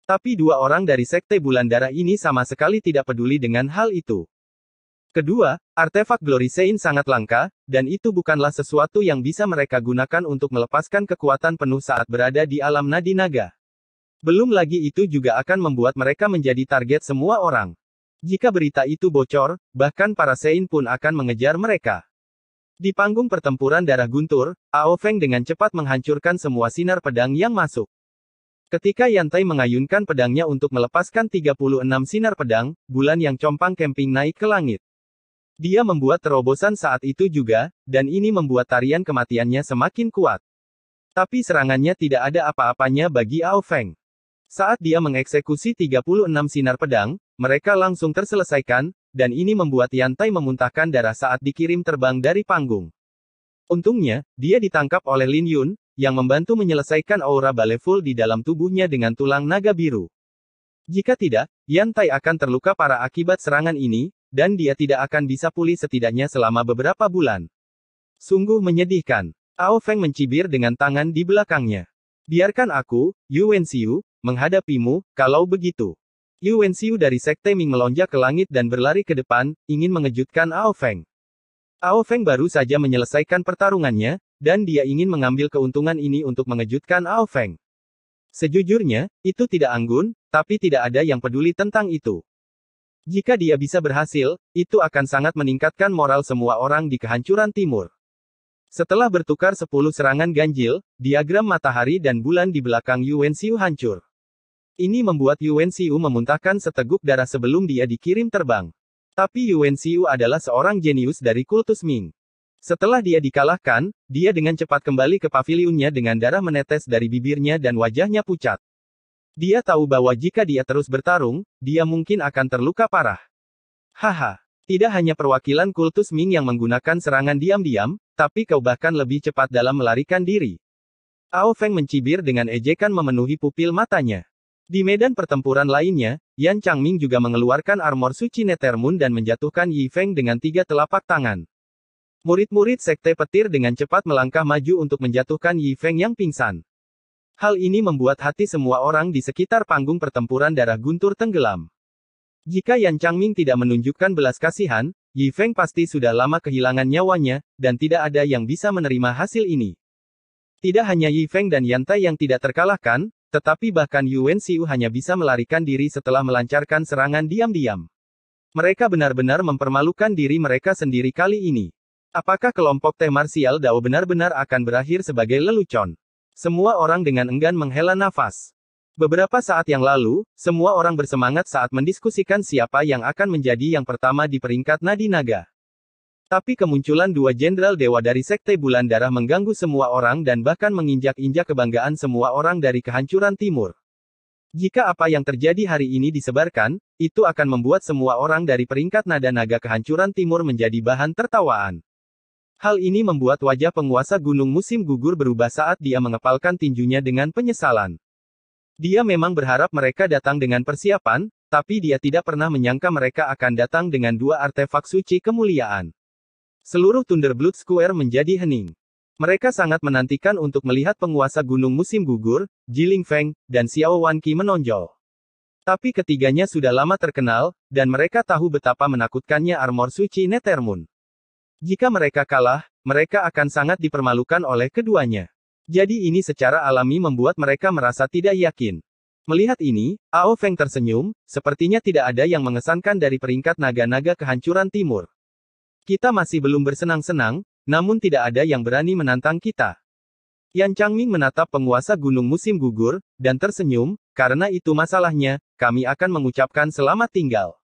Tapi dua orang dari Sekte Bulan Darah ini sama sekali tidak peduli dengan hal itu. Kedua, artefak Glory Sein sangat langka, dan itu bukanlah sesuatu yang bisa mereka gunakan untuk melepaskan kekuatan penuh saat berada di alam nadi naga. Belum lagi itu juga akan membuat mereka menjadi target semua orang. Jika berita itu bocor, bahkan para Sein pun akan mengejar mereka. Di panggung pertempuran darah guntur, Ao Feng dengan cepat menghancurkan semua sinar pedang yang masuk. Ketika Yantai mengayunkan pedangnya untuk melepaskan 36 sinar pedang, bulan yang compang camping naik ke langit. Dia membuat terobosan saat itu juga, dan ini membuat tarian kematiannya semakin kuat. Tapi serangannya tidak ada apa-apanya bagi Ao Feng. Saat dia mengeksekusi 36 sinar pedang, mereka langsung terselesaikan, dan ini membuat Yantai memuntahkan darah saat dikirim terbang dari panggung. Untungnya, dia ditangkap oleh Lin Yun, yang membantu menyelesaikan aura baleful di dalam tubuhnya dengan tulang naga biru. Jika tidak, Yantai akan terluka parah akibat serangan ini, dan dia tidak akan bisa pulih setidaknya selama beberapa bulan. Sungguh menyedihkan. Ao Feng mencibir dengan tangan di belakangnya. Biarkan aku, Yu Wenxiu, menghadapimu, kalau begitu. Yu Wenxiu dari Sekte Ming melonjak ke langit dan berlari ke depan, ingin mengejutkan Ao Feng. Ao Feng baru saja menyelesaikan pertarungannya, dan dia ingin mengambil keuntungan ini untuk mengejutkan Ao Feng. Sejujurnya, itu tidak anggun, tapi tidak ada yang peduli tentang itu. Jika dia bisa berhasil, itu akan sangat meningkatkan moral semua orang di kehancuran timur. Setelah bertukar 10 serangan ganjil, diagram matahari dan bulan di belakang Yu Wenxiu hancur. Ini membuat Yu Wenxiu memuntahkan seteguk darah sebelum dia dikirim terbang. Tapi Yu Wenxiu adalah seorang jenius dari kultus Ming. Setelah dia dikalahkan, dia dengan cepat kembali ke pavilionnya dengan darah menetes dari bibirnya dan wajahnya pucat. Dia tahu bahwa jika dia terus bertarung, dia mungkin akan terluka parah. Haha, tidak hanya perwakilan kultus Ming yang menggunakan serangan diam-diam, tapi kau bahkan lebih cepat dalam melarikan diri. Ao Feng mencibir dengan ejekan memenuhi pupil matanya. Di medan pertempuran lainnya, Yan Changming juga mengeluarkan armor suci Nethermoon dan menjatuhkan Yi Feng dengan 3 telapak tangan. Murid-murid Sekte Petir dengan cepat melangkah maju untuk menjatuhkan Yi Feng yang pingsan. Hal ini membuat hati semua orang di sekitar panggung pertempuran darah guntur tenggelam. Jika Yan Changming tidak menunjukkan belas kasihan, Yi Feng pasti sudah lama kehilangan nyawanya, dan tidak ada yang bisa menerima hasil ini. Tidak hanya Yi Feng dan Yantai yang tidak terkalahkan, tetapi bahkan Yu Wenxiu hanya bisa melarikan diri setelah melancarkan serangan diam-diam. Mereka benar-benar mempermalukan diri mereka sendiri kali ini. Apakah kelompok teh marsial Dao benar-benar akan berakhir sebagai lelucon? Semua orang dengan enggan menghela nafas. Beberapa saat yang lalu, semua orang bersemangat saat mendiskusikan siapa yang akan menjadi yang pertama di peringkat Nadi Naga. Tapi kemunculan 2 jenderal dewa dari Sekte Bulan Darah mengganggu semua orang dan bahkan menginjak-injak kebanggaan semua orang dari kehancuran timur. Jika apa yang terjadi hari ini disebarkan, itu akan membuat semua orang dari peringkat Nada Naga kehancuran timur menjadi bahan tertawaan. Hal ini membuat wajah penguasa Gunung Musim Gugur berubah saat dia mengepalkan tinjunya dengan penyesalan. Dia memang berharap mereka datang dengan persiapan, tapi dia tidak pernah menyangka mereka akan datang dengan 2 artefak suci kemuliaan. Seluruh Thunderblood Square menjadi hening. Mereka sangat menantikan untuk melihat penguasa Gunung Musim Gugur, Jiling Feng, dan Xiao Wanqi menonjol. Tapi ketiganya sudah lama terkenal, dan mereka tahu betapa menakutkannya armor suci Nethermoon. Jika mereka kalah, mereka akan sangat dipermalukan oleh keduanya. Jadi ini secara alami membuat mereka merasa tidak yakin. Melihat ini, Ao Feng tersenyum, sepertinya tidak ada yang mengesankan dari peringkat naga-naga kehancuran timur. Kita masih belum bersenang-senang, namun tidak ada yang berani menantang kita. Yan Changming menatap penguasa Gunung Musim Gugur, dan tersenyum, karena itu masalahnya, kami akan mengucapkan selamat tinggal.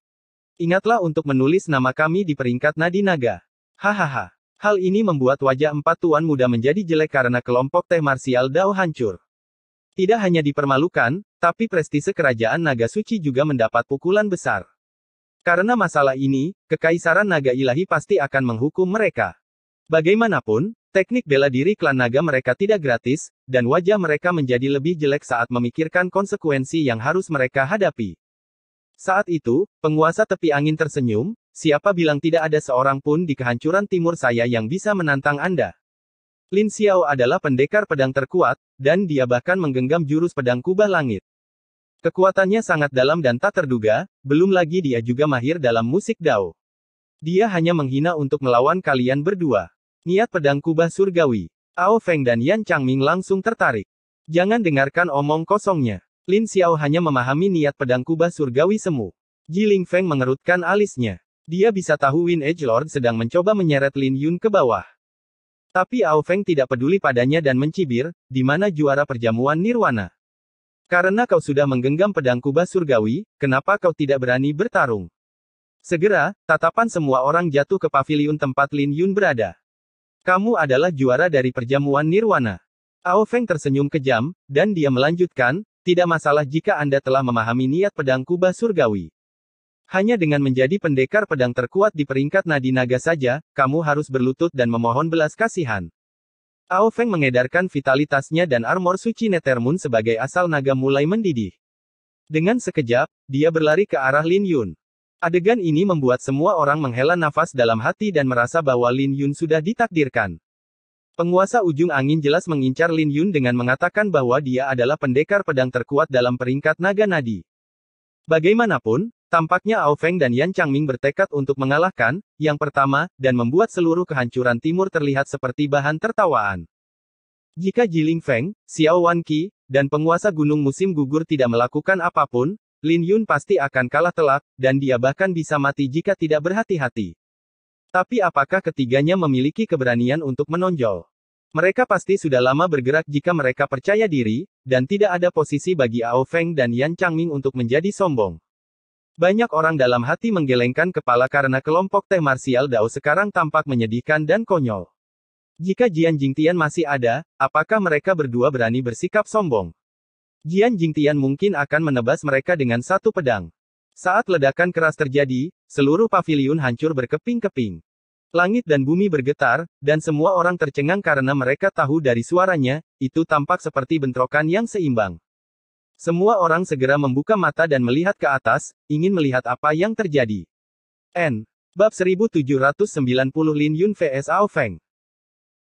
Ingatlah untuk menulis nama kami di peringkat Nadi Naga. Hahaha. Hal ini membuat wajah 4 tuan muda menjadi jelek karena kelompok teh marsial Dao hancur. Tidak hanya dipermalukan, tapi prestise kerajaan naga suci juga mendapat pukulan besar. Karena masalah ini, Kekaisaran Naga Ilahi pasti akan menghukum mereka. Bagaimanapun, teknik bela diri klan naga mereka tidak gratis, dan wajah mereka menjadi lebih jelek saat memikirkan konsekuensi yang harus mereka hadapi. Saat itu, penguasa tepi angin tersenyum, siapa bilang tidak ada seorang pun di kehancuran timur saya yang bisa menantang Anda. Lin Xiao adalah pendekar pedang terkuat, dan dia bahkan menggenggam jurus pedang kubah langit. Kekuatannya sangat dalam dan tak terduga, belum lagi dia juga mahir dalam musik Dao. Dia hanya menghina untuk melawan kalian berdua. Niat pedang kubah surgawi. Ao Feng dan Yan Changming langsung tertarik. Jangan dengarkan omong kosongnya. Lin Xiao hanya memahami niat pedang kubah surgawi semu. Jiling Feng mengerutkan alisnya. Dia bisa tahu Wind Edge Lord sedang mencoba menyeret Lin Yun ke bawah. Tapi Ao Feng tidak peduli padanya dan mencibir, di mana juara perjamuan nirwana. Karena kau sudah menggenggam pedang kubah surgawi, kenapa kau tidak berani bertarung? Segera, tatapan semua orang jatuh ke paviliun tempat Lin Yun berada. Kamu adalah juara dari perjamuan nirwana. Ao Feng tersenyum kejam, dan dia melanjutkan, tidak masalah jika Anda telah memahami niat pedang kubah surgawi. Hanya dengan menjadi pendekar pedang terkuat di peringkat nadi naga saja, kamu harus berlutut dan memohon belas kasihan. Ao Feng mengedarkan vitalitasnya dan armor suci Nethermoon sebagai asal naga mulai mendidih. Dengan sekejap, dia berlari ke arah Lin Yun. Adegan ini membuat semua orang menghela nafas dalam hati dan merasa bahwa Lin Yun sudah ditakdirkan. Penguasa ujung angin jelas mengincar Lin Yun dengan mengatakan bahwa dia adalah pendekar pedang terkuat dalam peringkat naga nadi. Bagaimanapun, tampaknya Ao Feng dan Yan Changming bertekad untuk mengalahkan, yang pertama, dan membuat seluruh kehancuran timur terlihat seperti bahan tertawaan. Jika Jiling Feng, Xiao Wanqi, dan penguasa gunung musim gugur tidak melakukan apapun, Lin Yun pasti akan kalah telak, dan dia bahkan bisa mati jika tidak berhati-hati. Tapi apakah ketiganya memiliki keberanian untuk menonjol? Mereka pasti sudah lama bergerak jika mereka percaya diri, dan tidak ada posisi bagi Ao Feng dan Yan Changming untuk menjadi sombong. Banyak orang dalam hati menggelengkan kepala karena kelompok teh marsial Dao sekarang tampak menyedihkan dan konyol. Jika Jian Jingtian masih ada, apakah mereka berdua berani bersikap sombong? Jian Jingtian mungkin akan menebas mereka dengan satu pedang. Saat ledakan keras terjadi, seluruh paviliun hancur berkeping-keping. Langit dan bumi bergetar, dan semua orang tercengang karena mereka tahu dari suaranya, itu tampak seperti bentrokan yang seimbang. Semua orang segera membuka mata dan melihat ke atas, ingin melihat apa yang terjadi. Bab 1790 Lin Yun vs Ao Feng.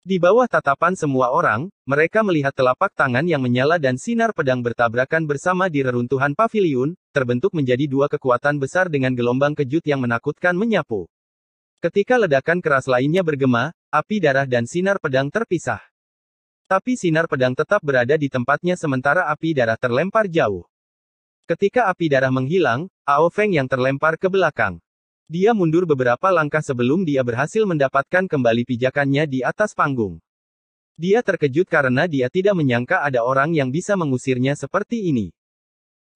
Di bawah tatapan semua orang, mereka melihat telapak tangan yang menyala dan sinar pedang bertabrakan bersama di reruntuhan paviliun, terbentuk menjadi dua kekuatan besar dengan gelombang kejut yang menakutkan menyapu. Ketika ledakan keras lainnya bergema, api darah dan sinar pedang terpisah. Tapi sinar pedang tetap berada di tempatnya sementara api darah terlempar jauh. Ketika api darah menghilang, Ao Feng yang terlempar ke belakang. Dia mundur beberapa langkah sebelum dia berhasil mendapatkan kembali pijakannya di atas panggung. Dia terkejut karena dia tidak menyangka ada orang yang bisa mengusirnya seperti ini.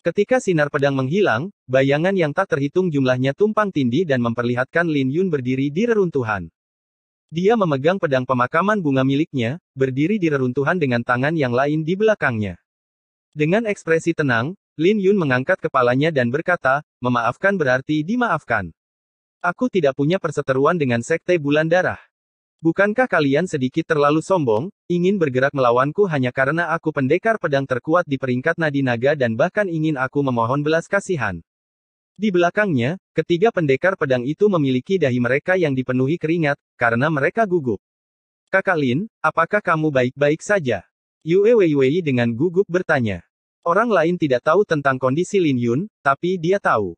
Ketika sinar pedang menghilang, bayangan yang tak terhitung jumlahnya tumpang tindih dan memperlihatkan Lin Yun berdiri di reruntuhan. Dia memegang pedang pemakaman bunga miliknya, berdiri di reruntuhan dengan tangan yang lain di belakangnya. Dengan ekspresi tenang, Lin Yun mengangkat kepalanya dan berkata, "Memaafkan berarti dimaafkan. Aku tidak punya perseteruan dengan Sekte Bulan Darah. Bukankah kalian sedikit terlalu sombong, ingin bergerak melawanku hanya karena aku pendekar pedang terkuat di peringkat nadi naga dan bahkan ingin aku memohon belas kasihan?" Di belakangnya, ketiga pendekar pedang itu memiliki dahi mereka yang dipenuhi keringat, karena mereka gugup. "Kakak Lin, apakah kamu baik-baik saja?" Yue Weiwei dengan gugup bertanya. Orang lain tidak tahu tentang kondisi Lin Yun, tapi dia tahu.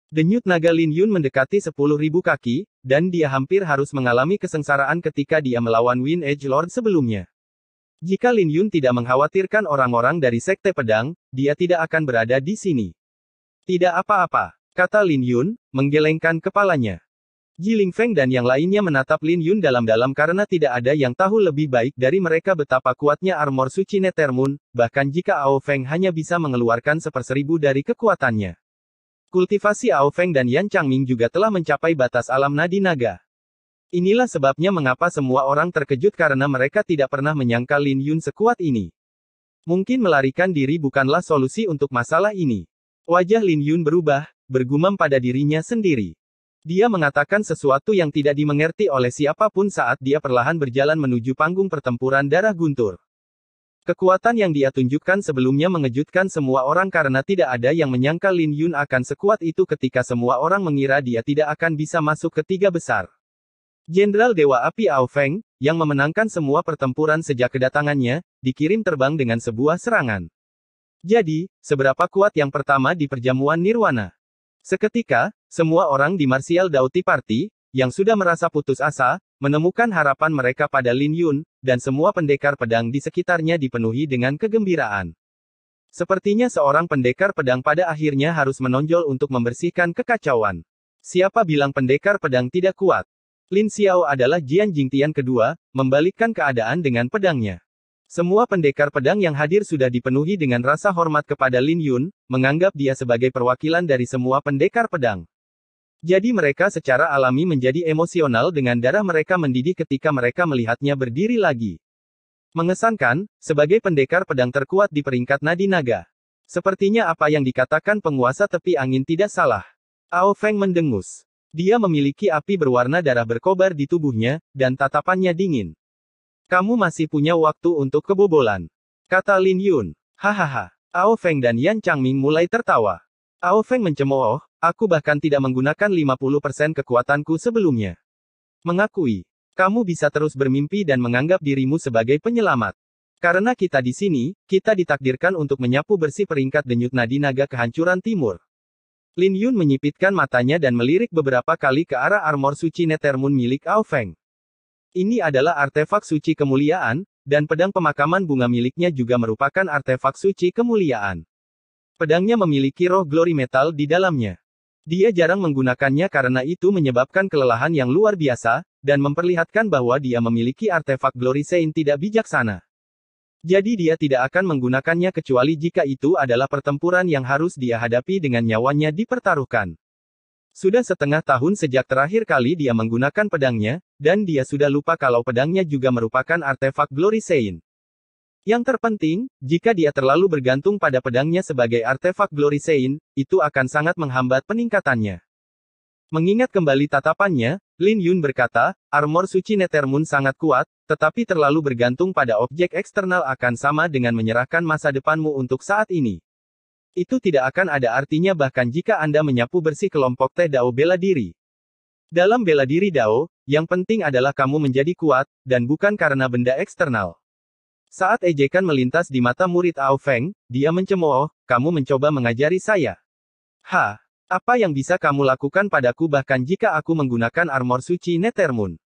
Denyut naga Lin Yun mendekati 10.000 kaki, dan dia hampir harus mengalami kesengsaraan ketika dia melawan Wind Edge Lord sebelumnya. Jika Lin Yun tidak mengkhawatirkan orang-orang dari Sekte Pedang, dia tidak akan berada di sini. "Tidak apa-apa," kata Lin Yun, menggelengkan kepalanya. Jiling Feng dan yang lainnya menatap Lin Yun dalam-dalam karena tidak ada yang tahu lebih baik dari mereka betapa kuatnya armor suci Nethermoon, bahkan jika Ao Feng hanya bisa mengeluarkan 1/1000 dari kekuatannya. Kultivasi Ao Feng dan Yan Changming juga telah mencapai batas alam nadi naga. Inilah sebabnya mengapa semua orang terkejut karena mereka tidak pernah menyangka Lin Yun sekuat ini. Mungkin melarikan diri bukanlah solusi untuk masalah ini. Wajah Lin Yun berubah, bergumam pada dirinya sendiri. Dia mengatakan sesuatu yang tidak dimengerti oleh siapapun saat dia perlahan berjalan menuju panggung pertempuran darah guntur. Kekuatan yang dia tunjukkan sebelumnya mengejutkan semua orang karena tidak ada yang menyangka Lin Yun akan sekuat itu ketika semua orang mengira dia tidak akan bisa masuk ke tiga besar. Jenderal Dewa Api Ao Feng, yang memenangkan semua pertempuran sejak kedatangannya, dikirim terbang dengan sebuah serangan. Jadi, seberapa kuat yang pertama di perjamuan Nirwana? Seketika, semua orang di Martial Dao Tea Party, yang sudah merasa putus asa, menemukan harapan mereka pada Lin Yun, dan semua pendekar pedang di sekitarnya dipenuhi dengan kegembiraan. Sepertinya seorang pendekar pedang pada akhirnya harus menonjol untuk membersihkan kekacauan. Siapa bilang pendekar pedang tidak kuat? Lin Xiao adalah Jian Jingtian kedua, membalikkan keadaan dengan pedangnya. Semua pendekar pedang yang hadir sudah dipenuhi dengan rasa hormat kepada Lin Yun, menganggap dia sebagai perwakilan dari semua pendekar pedang. Jadi mereka secara alami menjadi emosional dengan darah mereka mendidih ketika mereka melihatnya berdiri lagi. Mengesankan, sebagai pendekar pedang terkuat di peringkat nadi naga. Sepertinya apa yang dikatakan penguasa tepi angin tidak salah. Ao Feng mendengus. Dia memiliki api berwarna darah berkobar di tubuhnya, dan tatapannya dingin. Kamu masih punya waktu untuk kebobolan, kata Lin Yun. Hahaha. Ao Feng dan Yan Changming mulai tertawa. Ao Feng mencemooh, aku bahkan tidak menggunakan 50% kekuatanku sebelumnya. Mengakui, kamu bisa terus bermimpi dan menganggap dirimu sebagai penyelamat. Karena kita di sini, kita ditakdirkan untuk menyapu bersih peringkat denyut nadi naga kehancuran timur. Lin Yun menyipitkan matanya dan melirik beberapa kali ke arah armor suci Nethermoon milik Ao Feng. Ini adalah artefak suci kemuliaan, dan pedang pemakaman bunga miliknya juga merupakan artefak suci kemuliaan. Pedangnya memiliki roh glory metal di dalamnya. Dia jarang menggunakannya karena itu menyebabkan kelelahan yang luar biasa, dan memperlihatkan bahwa dia memiliki artefak glory Sein tidak bijaksana. Jadi dia tidak akan menggunakannya kecuali jika itu adalah pertempuran yang harus dia hadapi dengan nyawanya dipertaruhkan. Sudah setengah tahun sejak terakhir kali dia menggunakan pedangnya, dan dia sudah lupa kalau pedangnya juga merupakan artefak glory Sein. Yang terpenting, jika dia terlalu bergantung pada pedangnya sebagai artefak glory Sein, itu akan sangat menghambat peningkatannya. Mengingat kembali tatapannya, Lin Yun berkata, armor suci Nethermoon sangat kuat, tetapi terlalu bergantung pada objek eksternal akan sama dengan menyerahkan masa depanmu untuk saat ini. Itu tidak akan ada artinya bahkan jika Anda menyapu bersih kelompok Teh Dao bela diri. Dalam bela diri Dao, yang penting adalah kamu menjadi kuat, dan bukan karena benda eksternal. Saat ejekan melintas di mata murid Ao Feng, dia mencemooh, kamu mencoba mengajari saya. Apa yang bisa kamu lakukan padaku bahkan jika aku menggunakan armor suci Nethermoon?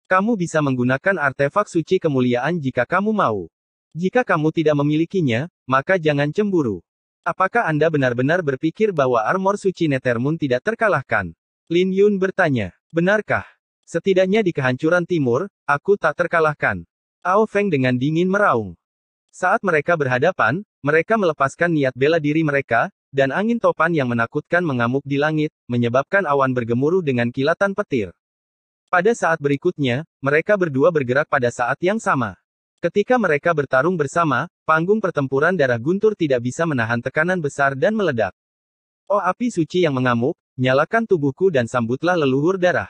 Kamu bisa menggunakan artefak suci kemuliaan jika kamu mau. Jika kamu tidak memilikinya, maka jangan cemburu. Apakah Anda benar-benar berpikir bahwa armor suci Nethermoon tidak terkalahkan? Lin Yun bertanya. Benarkah? Setidaknya di kehancuran timur, aku tak terkalahkan. Ao Feng dengan dingin meraung. Saat mereka berhadapan, mereka melepaskan niat bela diri mereka, dan angin topan yang menakutkan mengamuk di langit, menyebabkan awan bergemuruh dengan kilatan petir. Pada saat berikutnya, mereka berdua bergerak pada saat yang sama. Ketika mereka bertarung bersama, panggung pertempuran darah guntur tidak bisa menahan tekanan besar dan meledak. Oh api suci yang mengamuk, nyalakan tubuhku dan sambutlah leluhur darah.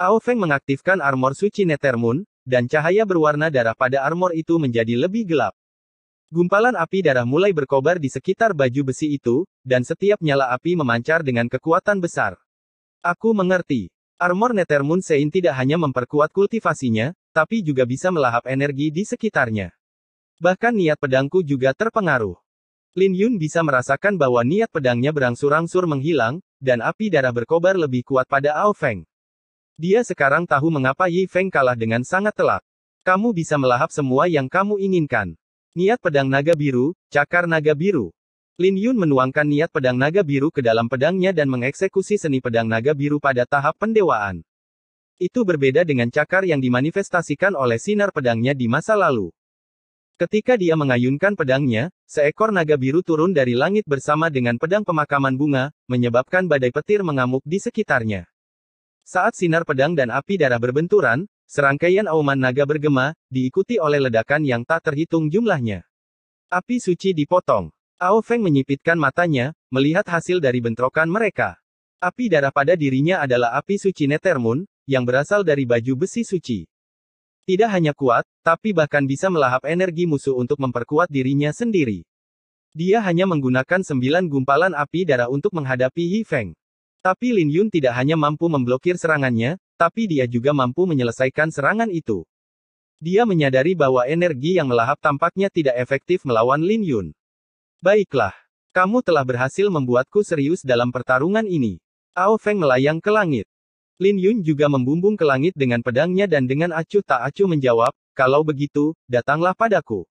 Ao Feng mengaktifkan armor suci Nethermoon, dan cahaya berwarna darah pada armor itu menjadi lebih gelap. Gumpalan api darah mulai berkobar di sekitar baju besi itu, dan setiap nyala api memancar dengan kekuatan besar. Aku mengerti. Armor Nethermoon Sein tidak hanya memperkuat kultivasinya, tapi juga bisa melahap energi di sekitarnya. Bahkan niat pedangku juga terpengaruh. Lin Yun bisa merasakan bahwa niat pedangnya berangsur-angsur menghilang, dan api darah berkobar lebih kuat pada Ao Feng. Dia sekarang tahu mengapa Yi Feng kalah dengan sangat telak. Kamu bisa melahap semua yang kamu inginkan. Niat pedang naga biru, cakar naga biru. Lin Yun menuangkan niat pedang naga biru ke dalam pedangnya dan mengeksekusi seni pedang naga biru pada tahap pendewaan. Itu berbeda dengan cakar yang dimanifestasikan oleh sinar pedangnya di masa lalu. Ketika dia mengayunkan pedangnya, seekor naga biru turun dari langit bersama dengan pedang pemakaman bunga, menyebabkan badai petir mengamuk di sekitarnya. Saat sinar pedang dan api darah berbenturan, serangkaian auman naga bergema, diikuti oleh ledakan yang tak terhitung jumlahnya. Api suci dipotong. Ao Feng menyipitkan matanya, melihat hasil dari bentrokan mereka. Api darah pada dirinya adalah api suci Nethermoon, yang berasal dari baju besi suci. Tidak hanya kuat, tapi bahkan bisa melahap energi musuh untuk memperkuat dirinya sendiri. Dia hanya menggunakan 9 gumpalan api darah untuk menghadapi Yi Feng. Tapi Lin Yun tidak hanya mampu memblokir serangannya, tapi dia juga mampu menyelesaikan serangan itu. Dia menyadari bahwa energi yang melahap tampaknya tidak efektif melawan Lin Yun. Baiklah. Kamu telah berhasil membuatku serius dalam pertarungan ini. Ao Feng melayang ke langit. Lin Yun juga membumbung ke langit dengan pedangnya dan dengan acuh tak acuh menjawab, kalau begitu, datanglah padaku.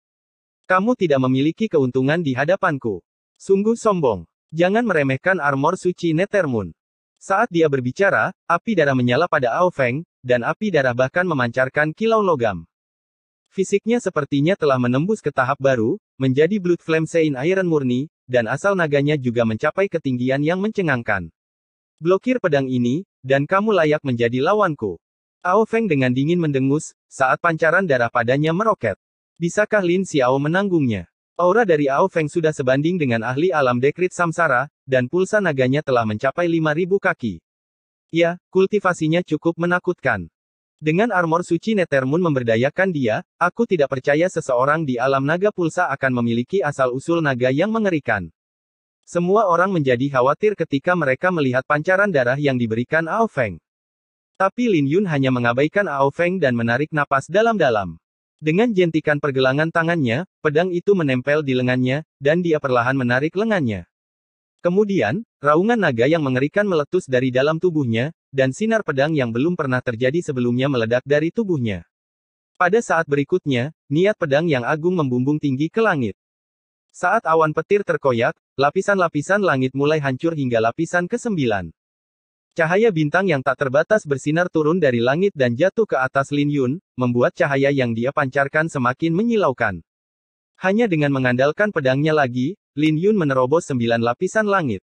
Kamu tidak memiliki keuntungan di hadapanku. Sungguh sombong. Jangan meremehkan armor suci Nethermoon. Saat dia berbicara, api darah menyala pada Ao Feng, dan api darah bahkan memancarkan kilau logam. Fisiknya sepertinya telah menembus ke tahap baru, menjadi Blood Flame Sein Iron murni, dan asal naganya juga mencapai ketinggian yang mencengangkan. Blokir pedang ini, dan kamu layak menjadi lawanku. Ao Feng dengan dingin mendengus, saat pancaran darah padanya meroket. Bisakah Lin Xiao menanggungnya? Aura dari Ao Feng sudah sebanding dengan ahli alam dekrit samsara, dan pulsa naganya telah mencapai 5.000 kaki. Ya, kultivasinya cukup menakutkan. Dengan armor suci Nethermoon memberdayakan dia, aku tidak percaya seseorang di alam naga pulsa akan memiliki asal-usul naga yang mengerikan. Semua orang menjadi khawatir ketika mereka melihat pancaran darah yang diberikan Ao Feng. Tapi Lin Yun hanya mengabaikan Ao Feng dan menarik napas dalam-dalam. Dengan jentikan pergelangan tangannya, pedang itu menempel di lengannya, dan dia perlahan menarik lengannya. Kemudian, raungan naga yang mengerikan meletus dari dalam tubuhnya, dan sinar pedang yang belum pernah terjadi sebelumnya meledak dari tubuhnya. Pada saat berikutnya, niat pedang yang agung membumbung tinggi ke langit. Saat awan petir terkoyak, lapisan-lapisan langit mulai hancur hingga lapisan ke-9. Cahaya bintang yang tak terbatas bersinar turun dari langit dan jatuh ke atas Lin Yun, membuat cahaya yang dia pancarkan semakin menyilaukan. Hanya dengan mengandalkan pedangnya lagi, Lin Yun menerobos 9 lapisan langit.